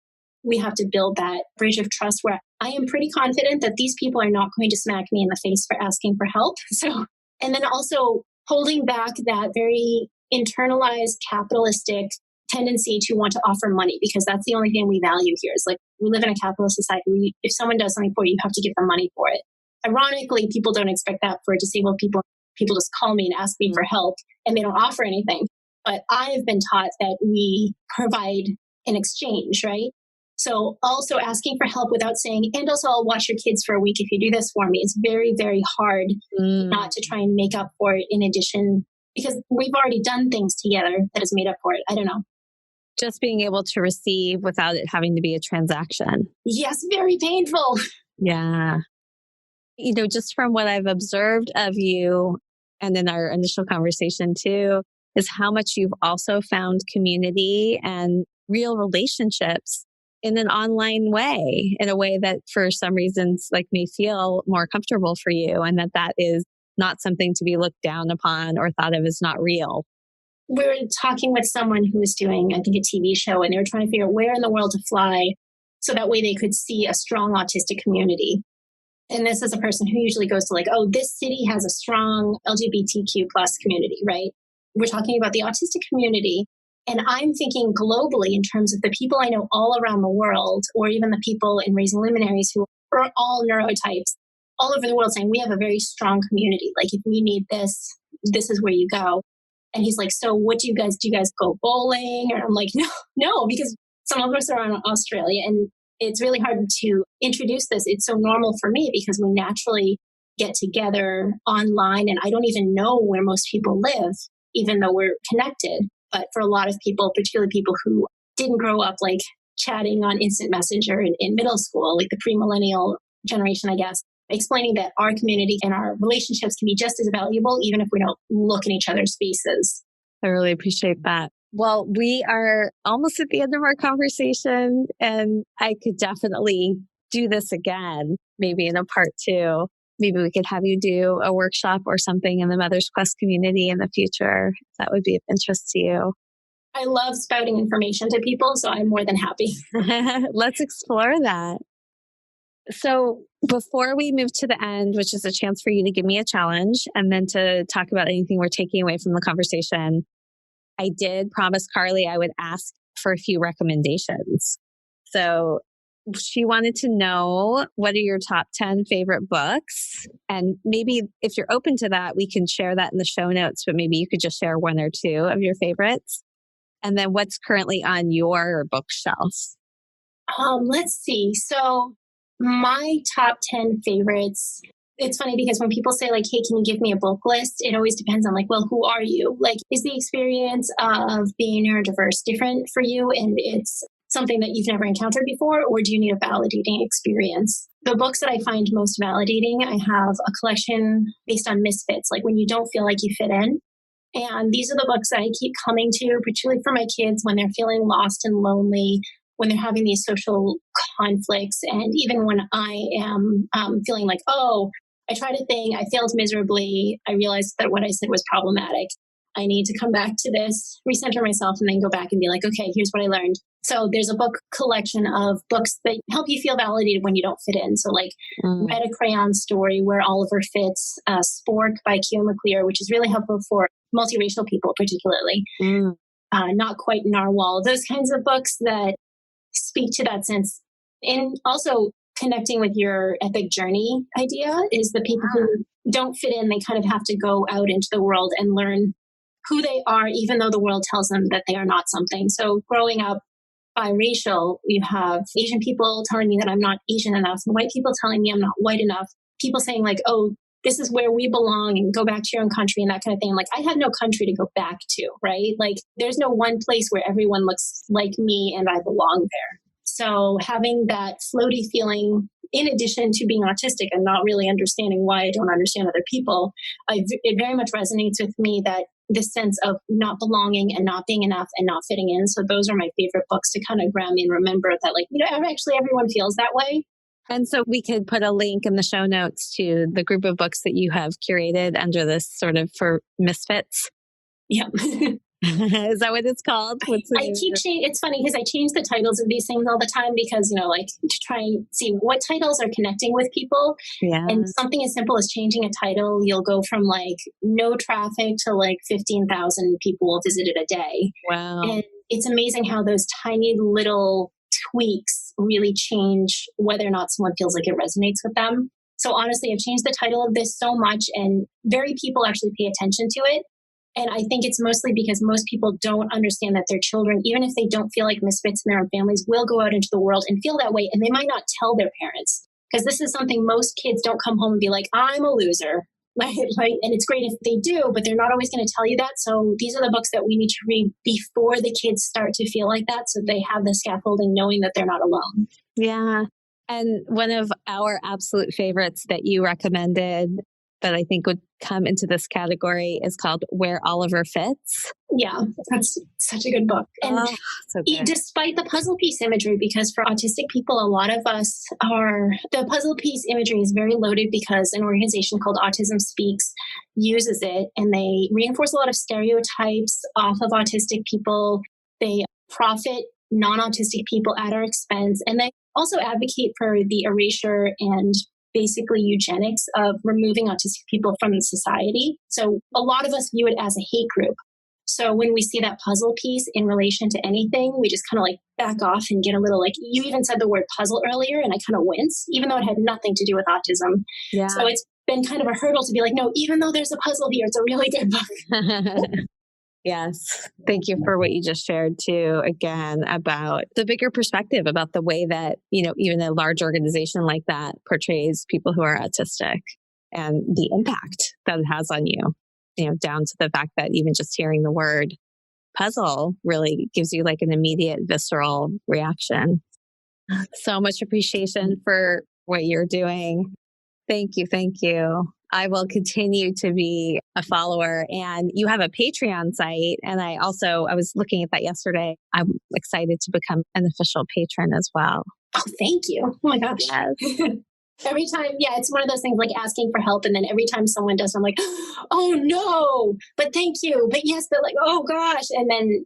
we have to build that bridge of trust where I am pretty confident that these people are not going to smack me in the face for asking for help. So, and then also holding back that very internalized capitalistic tendency to want to offer money, because that's the only thing we value here is like we live in a capitalist society. If someone does something for you, you have to give them money for it. Ironically, people don't expect that for disabled people. People just call me and ask me for help and they don't offer anything. But I've been taught that we provide in exchange, right? So also asking for help without saying, and also I'll watch your kids for a week if you do this for me, is very, very hard not to try and make up for it in addition, because we've already done things together that has made up for it. I don't know. Just being able to receive without it having to be a transaction. Yes, very painful. Yeah. You know, just from what I've observed of you and in our initial conversation too, is how much you've also found community and real relationships in an online way, in a way that for some reasons like may feel more comfortable for you, and that is not something to be looked down upon or thought of as not real. We were talking with someone who was doing, I think, a TV show, and they were trying to figure out where in the world to fly so that way they could see a strong autistic community. And this is a person who usually goes to like, oh, this city has a strong LGBTQ plus community, right? We're talking about the autistic community. And I'm thinking globally in terms of the people I know all around the world, or even the people in Raising Luminaries who are all neurotypes all over the world saying, we have a very strong community. Like if we need this, this is where you go. And he's like, so what do you guys go bowling? And I'm like, no, because some of us are in Australia and it's really hard to introduce this. It's so normal for me because we naturally get together online and I don't even know where most people live, even though we're connected. But for a lot of people, particularly people who didn't grow up like chatting on instant messenger in middle school, like the pre-millennial generation, I guess, explaining that our community and our relationships can be just as valuable, even if we don't look in each other's faces. I really appreciate that. Well, we are almost at the end of our conversation, and I could definitely do this again, maybe in a part 2. Maybe we could have you do a workshop or something in the Mother's Quest community in the future. That would be of interest to you. I love spouting information to people, so I'm more than happy. Let's explore that. So before we move to the end, which is a chance for you to give me a challenge and then to talk about anything we're taking away from the conversation, I did promise Carly I would ask for a few recommendations. So she wanted to know, what are your top 10 favorite books? And maybe if you're open to that, we can share that in the show notes, but maybe you could just share 1 or 2 of your favorites. And then what's currently on your bookshelf? Let's see. So my top 10 favorites, it's funny because when people say like, hey, can you give me a book list? It always depends on like, well, who are you? Like, is the experience of being neurodiverse different for you? And it's something that you've never encountered before, or do you need a validating experience? The books that I find most validating, I have a collection based on misfits, like when you don't feel like you fit in. And these are the books that I keep coming to, particularly for my kids when they're feeling lost and lonely, when they're having these social conflicts, and even when I am feeling like, oh, I tried a thing, I failed miserably, I realized that what I said was problematic. I need to come back to this, recenter myself, and then go back and be like, okay, here's what I learned. So there's a book collection of books that help you feel validated when you don't fit in. So like Red a Crayon Story, Where Oliver Fits, Spork by Kyo McClear, which is really helpful for multiracial people particularly. Not Quite Narwhal, those kinds of books that speak to that sense. And also connecting with your epic journey idea is the people who don't fit in, they kind of have to go out into the world and learn who they are, even though the world tells them that they are not something. So growing up biracial, you have Asian people telling me that I'm not Asian enough, and white people telling me I'm not white enough. People saying like, oh, this is where we belong and go back to your own country and that kind of thing. Like, I have no country to go back to, right? Like, there's no one place where everyone looks like me and I belong there. So having that floaty feeling, in addition to being autistic and not really understanding why I don't understand other people, it very much resonates with me, that this sense of not belonging and not being enough and not fitting in. So those are my favorite books to kind of ground me and remember that, like, actually everyone feels that way. And so we could put a link in the show notes to the group of books that you have curated under this sort of for misfits. Yeah. Is that what it's called? I keep changing. It's funny because I change the titles of these things all the time because, like, to try and see what titles are connecting with people. Yeah. And something as simple as changing a title, you'll go from like no traffic to like 15,000 people will visit it a day. Wow. And it's amazing how those tiny little tweaks really change whether or not someone feels like it resonates with them. So honestly, I've changed the title of this so much, and very people actually pay attention to it. And I think it's mostly because most people don't understand that their children, even if they don't feel like misfits in their own families, will go out into the world and feel that way. And they might not tell their parents, because this is something most kids don't come home and be like, I'm a loser. Right? And it's great if they do, but they're not always going to tell you that. So these are the books that we need to read before the kids start to feel like that, so they have the scaffolding knowing that they're not alone. Yeah. And one of our absolute favorites that you recommended that I think would come into this category is called Where Oliver Fits. Yeah, that's such a good book. And despite the puzzle piece imagery, because for autistic people, a lot of us the puzzle piece imagery is very loaded because an organization called Autism Speaks uses it, and they reinforce a lot of stereotypes off of autistic people. They profit non-autistic people at our expense, and they also advocate for the erasure and basically eugenics of removing autistic people from society. So a lot of us view it as a hate group. So when we see that puzzle piece in relation to anything, we just kind of like back off and get a little like, you even said the word puzzle earlier, and I kind of wince, even though it had nothing to do with autism. Yeah. So it's been kind of a hurdle to be like, no, even though there's a puzzle here, it's a really good book. Yes. Thank you for what you just shared too, again, about the bigger perspective about the way that, even a large organization like that portrays people who are autistic and the impact that it has on you, down to the fact that even just hearing the word puzzle really gives you like an immediate visceral reaction. So much appreciation for what you're doing. Thank you. Thank you. I will continue to be a follower, and you have a Patreon site. And I was looking at that yesterday. I'm excited to become an official patron as well. Oh, thank you. Oh my gosh. Yes. Every time, it's one of those things like asking for help. And then every time someone does, I'm like, oh no, but thank you. But yes, but like, oh gosh. And then,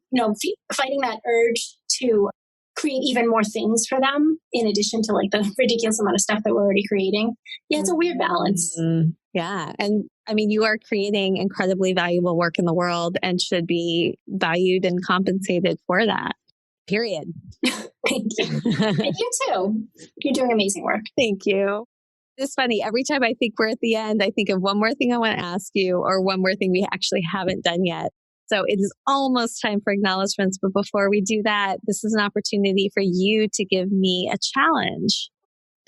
fighting that urge to create even more things for them in addition to like the ridiculous amount of stuff that we're already creating. Yeah, it's a weird balance. Mm-hmm. Yeah. And I mean, you are creating incredibly valuable work in the world and should be valued and compensated for that. Period. Thank you. And you too. You're doing amazing work. Thank you. It's funny. Every time I think we're at the end, I think of one more thing I want to ask you, or one more thing we actually haven't done yet. So it is almost time for acknowledgements. But before we do that, this is an opportunity for you to give me a challenge.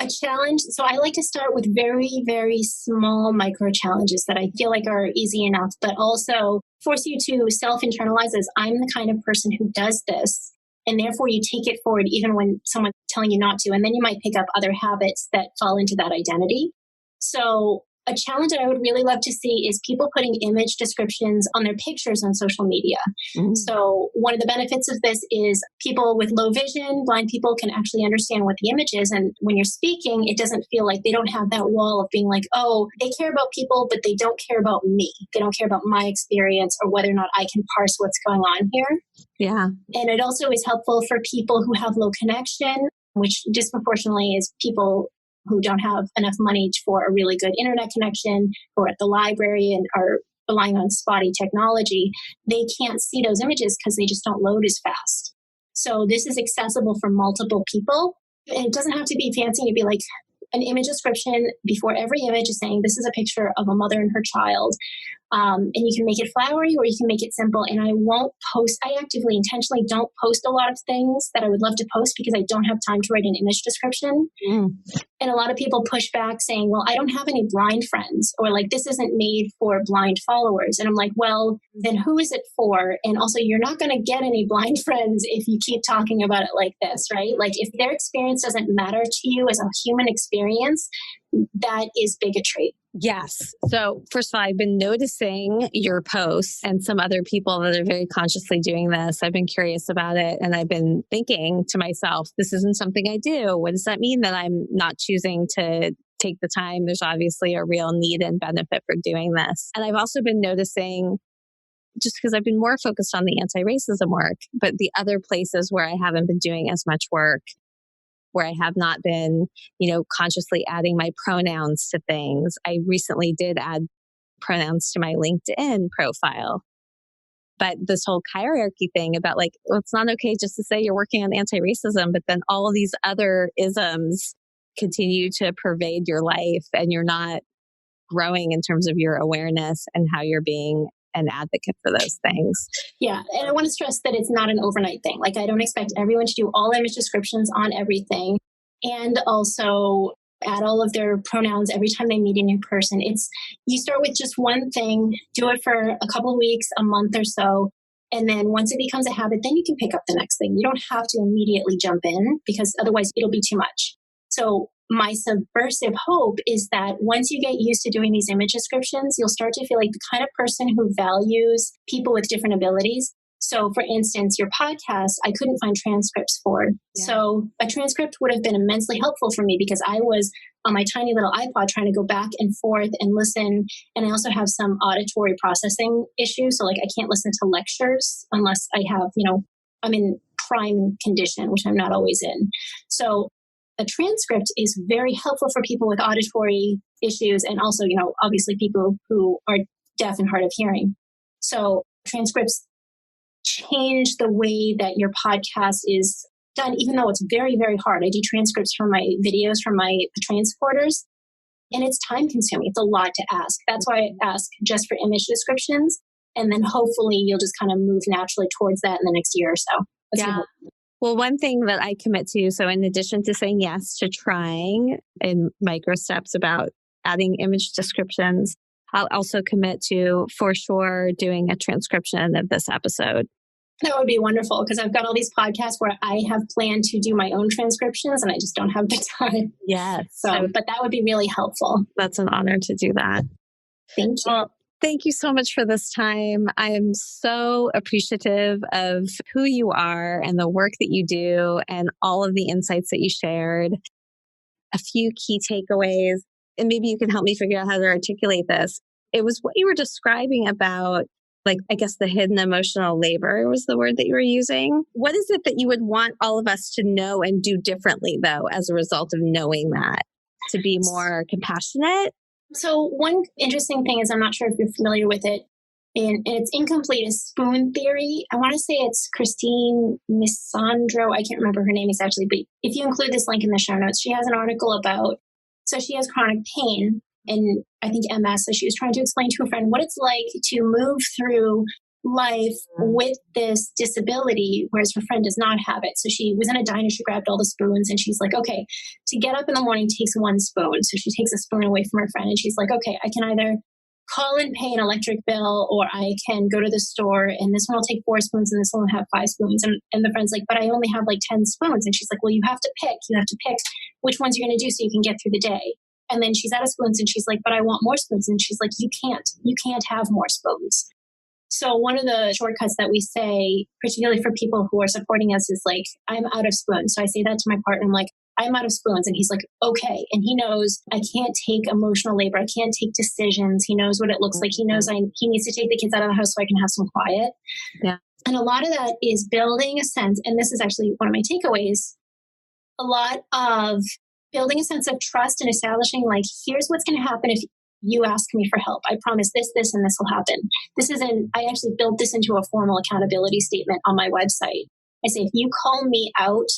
A challenge. So I like to start with very, very small micro challenges that I feel like are easy enough, but also force you to self-internalize as I'm the kind of person who does this. And therefore you take it forward even when someone's telling you not to. And then you might pick up other habits that fall into that identity. So a challenge that I would really love to see is people putting image descriptions on their pictures on social media. Mm-hmm. So one of the benefits of this is people with low vision, blind people can actually understand what the image is. And when you're speaking, it doesn't feel like they don't have that wall of being like, oh, they care about people, but they don't care about me. They don't care about my experience or whether or not I can parse what's going on here. Yeah. And it also is helpful for people who have low connection, which disproportionately is people who don't have enough money for a really good internet connection, or at the library and are relying on spotty technology. They can't see those images because they just don't load as fast. So this is accessible for multiple people. And it doesn't have to be fancy. It'd be like an image description before every image is saying this is a picture of a mother and her child. And you can make it flowery or you can make it simple. And I won't post, I actively, intentionally don't post a lot of things that I would love to post because I don't have time to write an image description. And a lot of people push back saying, well, I don't have any blind friends, or like, this isn't made for blind followers. And I'm like, well, then who is it for? And also, you're not going to get any blind friends if you keep talking about it like this, right? Like, if their experience doesn't matter to you as a human experience, that is bigotry. Yes. So first of all, I've been noticing your posts and some other people that are very consciously doing this. I've been curious about it. And I've been thinking to myself, this isn't something I do. What does that mean that I'm not choosing to take the time? There's obviously a real need and benefit for doing this. And I've also been noticing, just because I've been more focused on the anti-racism work, but the other places where I haven't been doing as much work, where I have not been, consciously adding my pronouns to things. I recently did add pronouns to my LinkedIn profile. But this whole kyriarchy thing about like, well, it's not okay just to say you're working on anti-racism, but then all of these other isms continue to pervade your life and you're not growing in terms of your awareness and how you're being an advocate for those things. Yeah. And I want to stress that it's not an overnight thing. Like, I don't expect everyone to do all image descriptions on everything and also add all of their pronouns every time they meet a new person. You start with just one thing, do it for a couple of weeks, a month or so. And then once it becomes a habit, then you can pick up the next thing. You don't have to immediately jump in because otherwise it'll be too much. So my subversive hope is that once you get used to doing these image descriptions, you'll start to feel like the kind of person who values people with different abilities. So for instance, your podcast, I couldn't find transcripts for. Yeah. So a transcript would have been immensely helpful for me because I was on my tiny little iPod trying to go back and forth and listen. And I also have some auditory processing issues. So like I can't listen to lectures unless I have, I'm in prime condition, which I'm not always in. So a transcript is very helpful for people with auditory issues and also, obviously people who are deaf and hard of hearing. So transcripts change the way that your podcast is done, even though it's very, very hard. I do transcripts for my videos from my transporters, and it's time consuming. It's a lot to ask. That's why I ask just for image descriptions. And then hopefully you'll just kind of move naturally towards that in the next year or so. Yeah. Well, one thing that I commit to, so in addition to saying yes to trying in micro steps about adding image descriptions, I'll also commit to, for sure, doing a transcription of this episode. That would be wonderful because I've got all these podcasts where I have planned to do my own transcriptions and I just don't have the time. Yes. But that would be really helpful. That's an honor to do that. Thank you. Well, thank you so much for this time. I am so appreciative of who you are and the work that you do and all of the insights that you shared. A few key takeaways, and maybe you can help me figure out how to articulate this. It was what you were describing about, like, I guess the hidden emotional labor was the word that you were using. What is it that you would want all of us to know and do differently, though, as a result of knowing that, to be more compassionate? So one interesting thing is, I'm not sure if you're familiar with it, and it's incomplete, is spoon theory. I want to say it's Christine Misandro. I can't remember her name exactly, but if you include this link in the show notes, she has an article about, so she has chronic pain and I think MS. So she was trying to explain to a friend what it's like to move through life with this disability, whereas her friend does not have it. So she was in a diner, she grabbed all the spoons and she's like, okay, to get up in the morning takes one spoon. So she takes a spoon away from her friend and she's like, okay, I can either call and pay an electric bill, or I can go to the store and this one will take 4 spoons and this one will have 5 spoons. And the friend's like, but I only have like 10 spoons. And she's like, well, you have to pick which ones you're going to do so you can get through the day. And then she's out of spoons and she's like, but I want more spoons. And she's like, you can't have more spoons. So one of the shortcuts that we say, particularly for people who are supporting us, is like, I'm out of spoons. So I say that to my partner. I'm like, I'm out of spoons. And he's like, okay. And he knows I can't take emotional labor. I can't take decisions. He knows what it looks like. He knows he needs to take the kids out of the house so I can have some quiet. Yeah. And a lot of that is building a sense. And this is actually one of my takeaways. A lot of building a sense of trust and establishing like, here's what's going to happen if you ask me for help. I promise this, and this will happen. I actually built this into a formal accountability statement on my website. I say, if you call me out,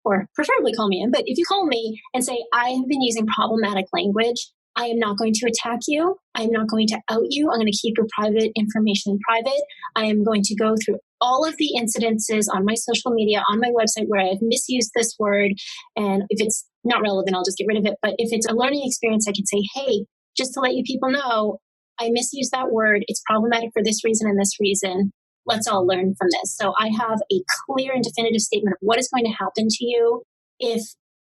or preferably call me in, but if you call me and say, I have been using problematic language, I am not going to attack you. I am not going to out you. I'm going to keep your private information private. I am going to go through all of the incidences on my social media, on my website where I've misused this word. And if it's not relevant, I'll just get rid of it. But if it's a learning experience, I can say, hey, just to let you people know, I misused that word. It's problematic for this reason and this reason. Let's all learn from this. So I have a clear and definitive statement of what is going to happen to you if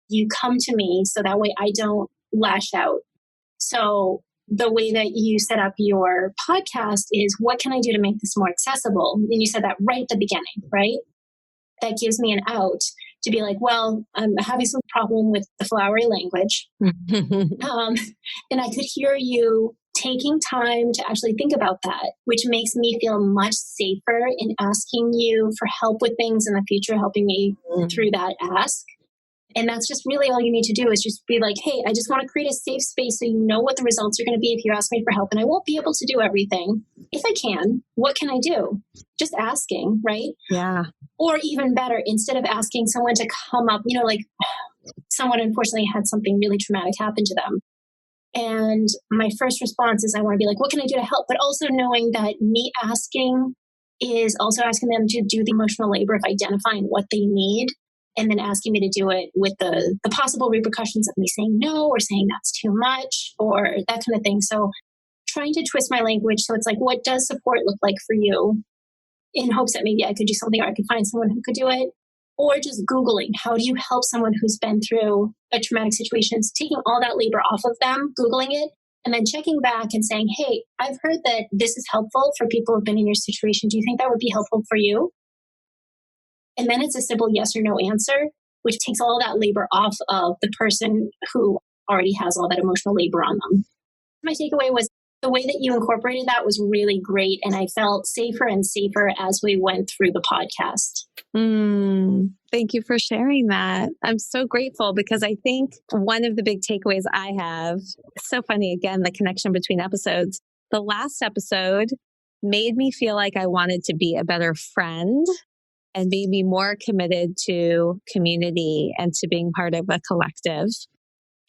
you come to me, so that way I don't lash out. So the way that you set up your podcast is, what can I do to make this more accessible? And you said that right at the beginning, right? That gives me an out to be like, well, I'm having some problem with the flowery language. And I could hear you taking time to actually think about that, which makes me feel much safer in asking you for help with things in the future, helping me through that ask. And that's just really all you need to do, is just be like, hey, I just want to create a safe space so you know what the results are going to be if you ask me for help. And I won't be able to do everything. If I can, what can I do? Just asking, right? Yeah. Or even better, instead of asking someone to come up, like someone unfortunately had something really traumatic happen to them. And my first response is I want to be like, what can I do to help? But also knowing that me asking is also asking them to do the emotional labor of identifying what they need, and then asking me to do it with the possible repercussions of me saying no, or saying that's too much, or that kind of thing. So trying to twist my language so it's like, what does support look like for you? In hopes that maybe I could do something, or I could find someone who could do it. Or just Googling, how do you help someone who's been through a traumatic situation? It's taking all that labor off of them, Googling it, and then checking back and saying, hey, I've heard that this is helpful for people who've been in your situation. Do you think that would be helpful for you? And then it's a simple yes or no answer, which takes all that labor off of the person who already has all that emotional labor on them. My takeaway was the way that you incorporated that was really great. And I felt safer and safer as we went through the podcast. Thank you for sharing that. I'm so grateful, because I think one of the big takeaways I have, it's so funny, again, the connection between episodes. The last episode made me feel like I wanted to be a better friend and made me more committed to community and to being part of a collective.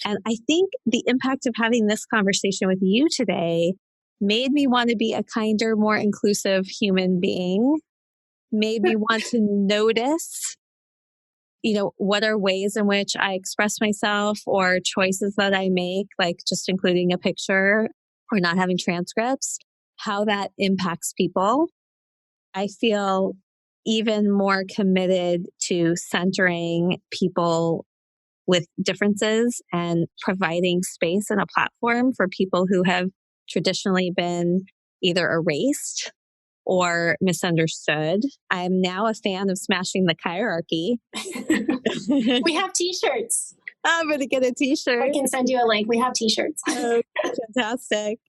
And I think the impact of having this conversation with you today made me want to be a kinder, more inclusive human being, made me want to notice, what are ways in which I express myself, or choices that I make, like just including a picture or not having transcripts, how that impacts people. I feel even more committed to centering people with differences and providing space and a platform for people who have traditionally been either erased or misunderstood. I'm now a fan of smashing the kyriarchy. We have t-shirts. I'm going to get a t-shirt. I can send you a link. We have t-shirts. Oh, fantastic.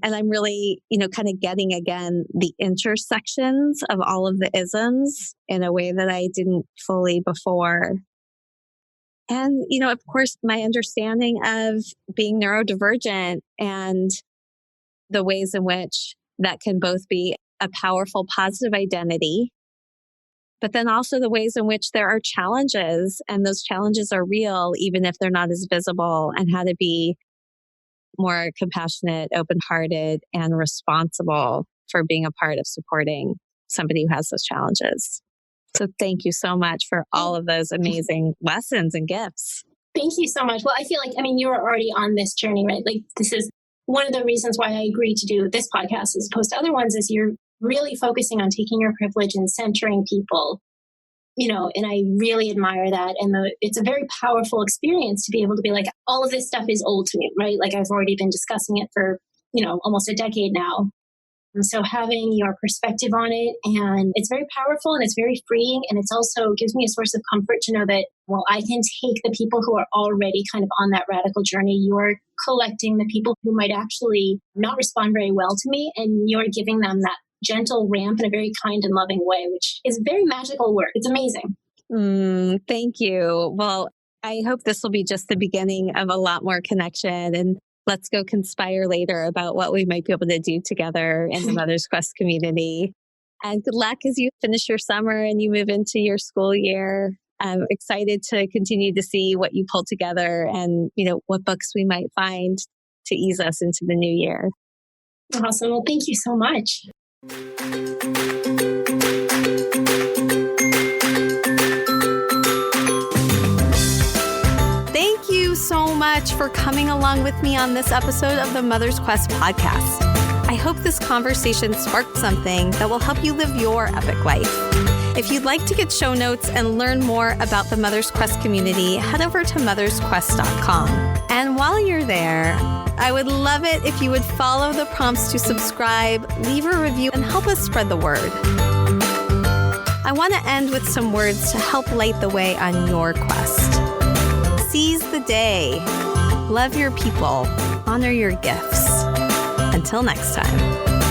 And I'm really, kind of getting again the intersections of all of the isms in a way that I didn't fully before. And, of course, my understanding of being neurodivergent and the ways in which that can both be a powerful positive identity, but then also the ways in which there are challenges, and those challenges are real, even if they're not as visible, and how to be more compassionate, open-hearted, and responsible for being a part of supporting somebody who has those challenges. So thank you so much for all of those amazing lessons and gifts. Thank you so much. Well, I feel like, you were already on this journey, right? Like, this is one of the reasons why I agreed to do this podcast as opposed to other ones is you're really focusing on taking your privilege and centering people, and I really admire that. And it's a very powerful experience to be able to be like, all of this stuff is old to me, right? Like I've already been discussing it for, almost a decade now. And so having your perspective on it, and it's very powerful and it's very freeing. And it's also gives me a source of comfort to know that, well, I can take the people who are already kind of on that radical journey. You're collecting the people who might actually not respond very well to me, and you're giving them that gentle ramp in a very kind and loving way, which is very magical work. It's amazing. Thank you. Well, I hope this will be just the beginning of a lot more connection, and let's go conspire later about what we might be able to do together in the Mother's Quest community. And good luck as you finish your summer and you move into your school year. I'm excited to continue to see what you pull together and, what books we might find to ease us into the new year. Awesome. Well, thank you so much. Thank you so much for coming along with me on this episode of the Mother's Quest podcast. I hope this conversation sparked something that will help you live your epic life. If you'd like to get show notes and learn more about the Mother's Quest community, head over to mothersquest.com. And while you're there, I would love it if you would follow the prompts to subscribe, leave a review, and help us spread the word. I want to end with some words to help light the way on your quest. Seize the day. Love your people. Honor your gifts. Until next time.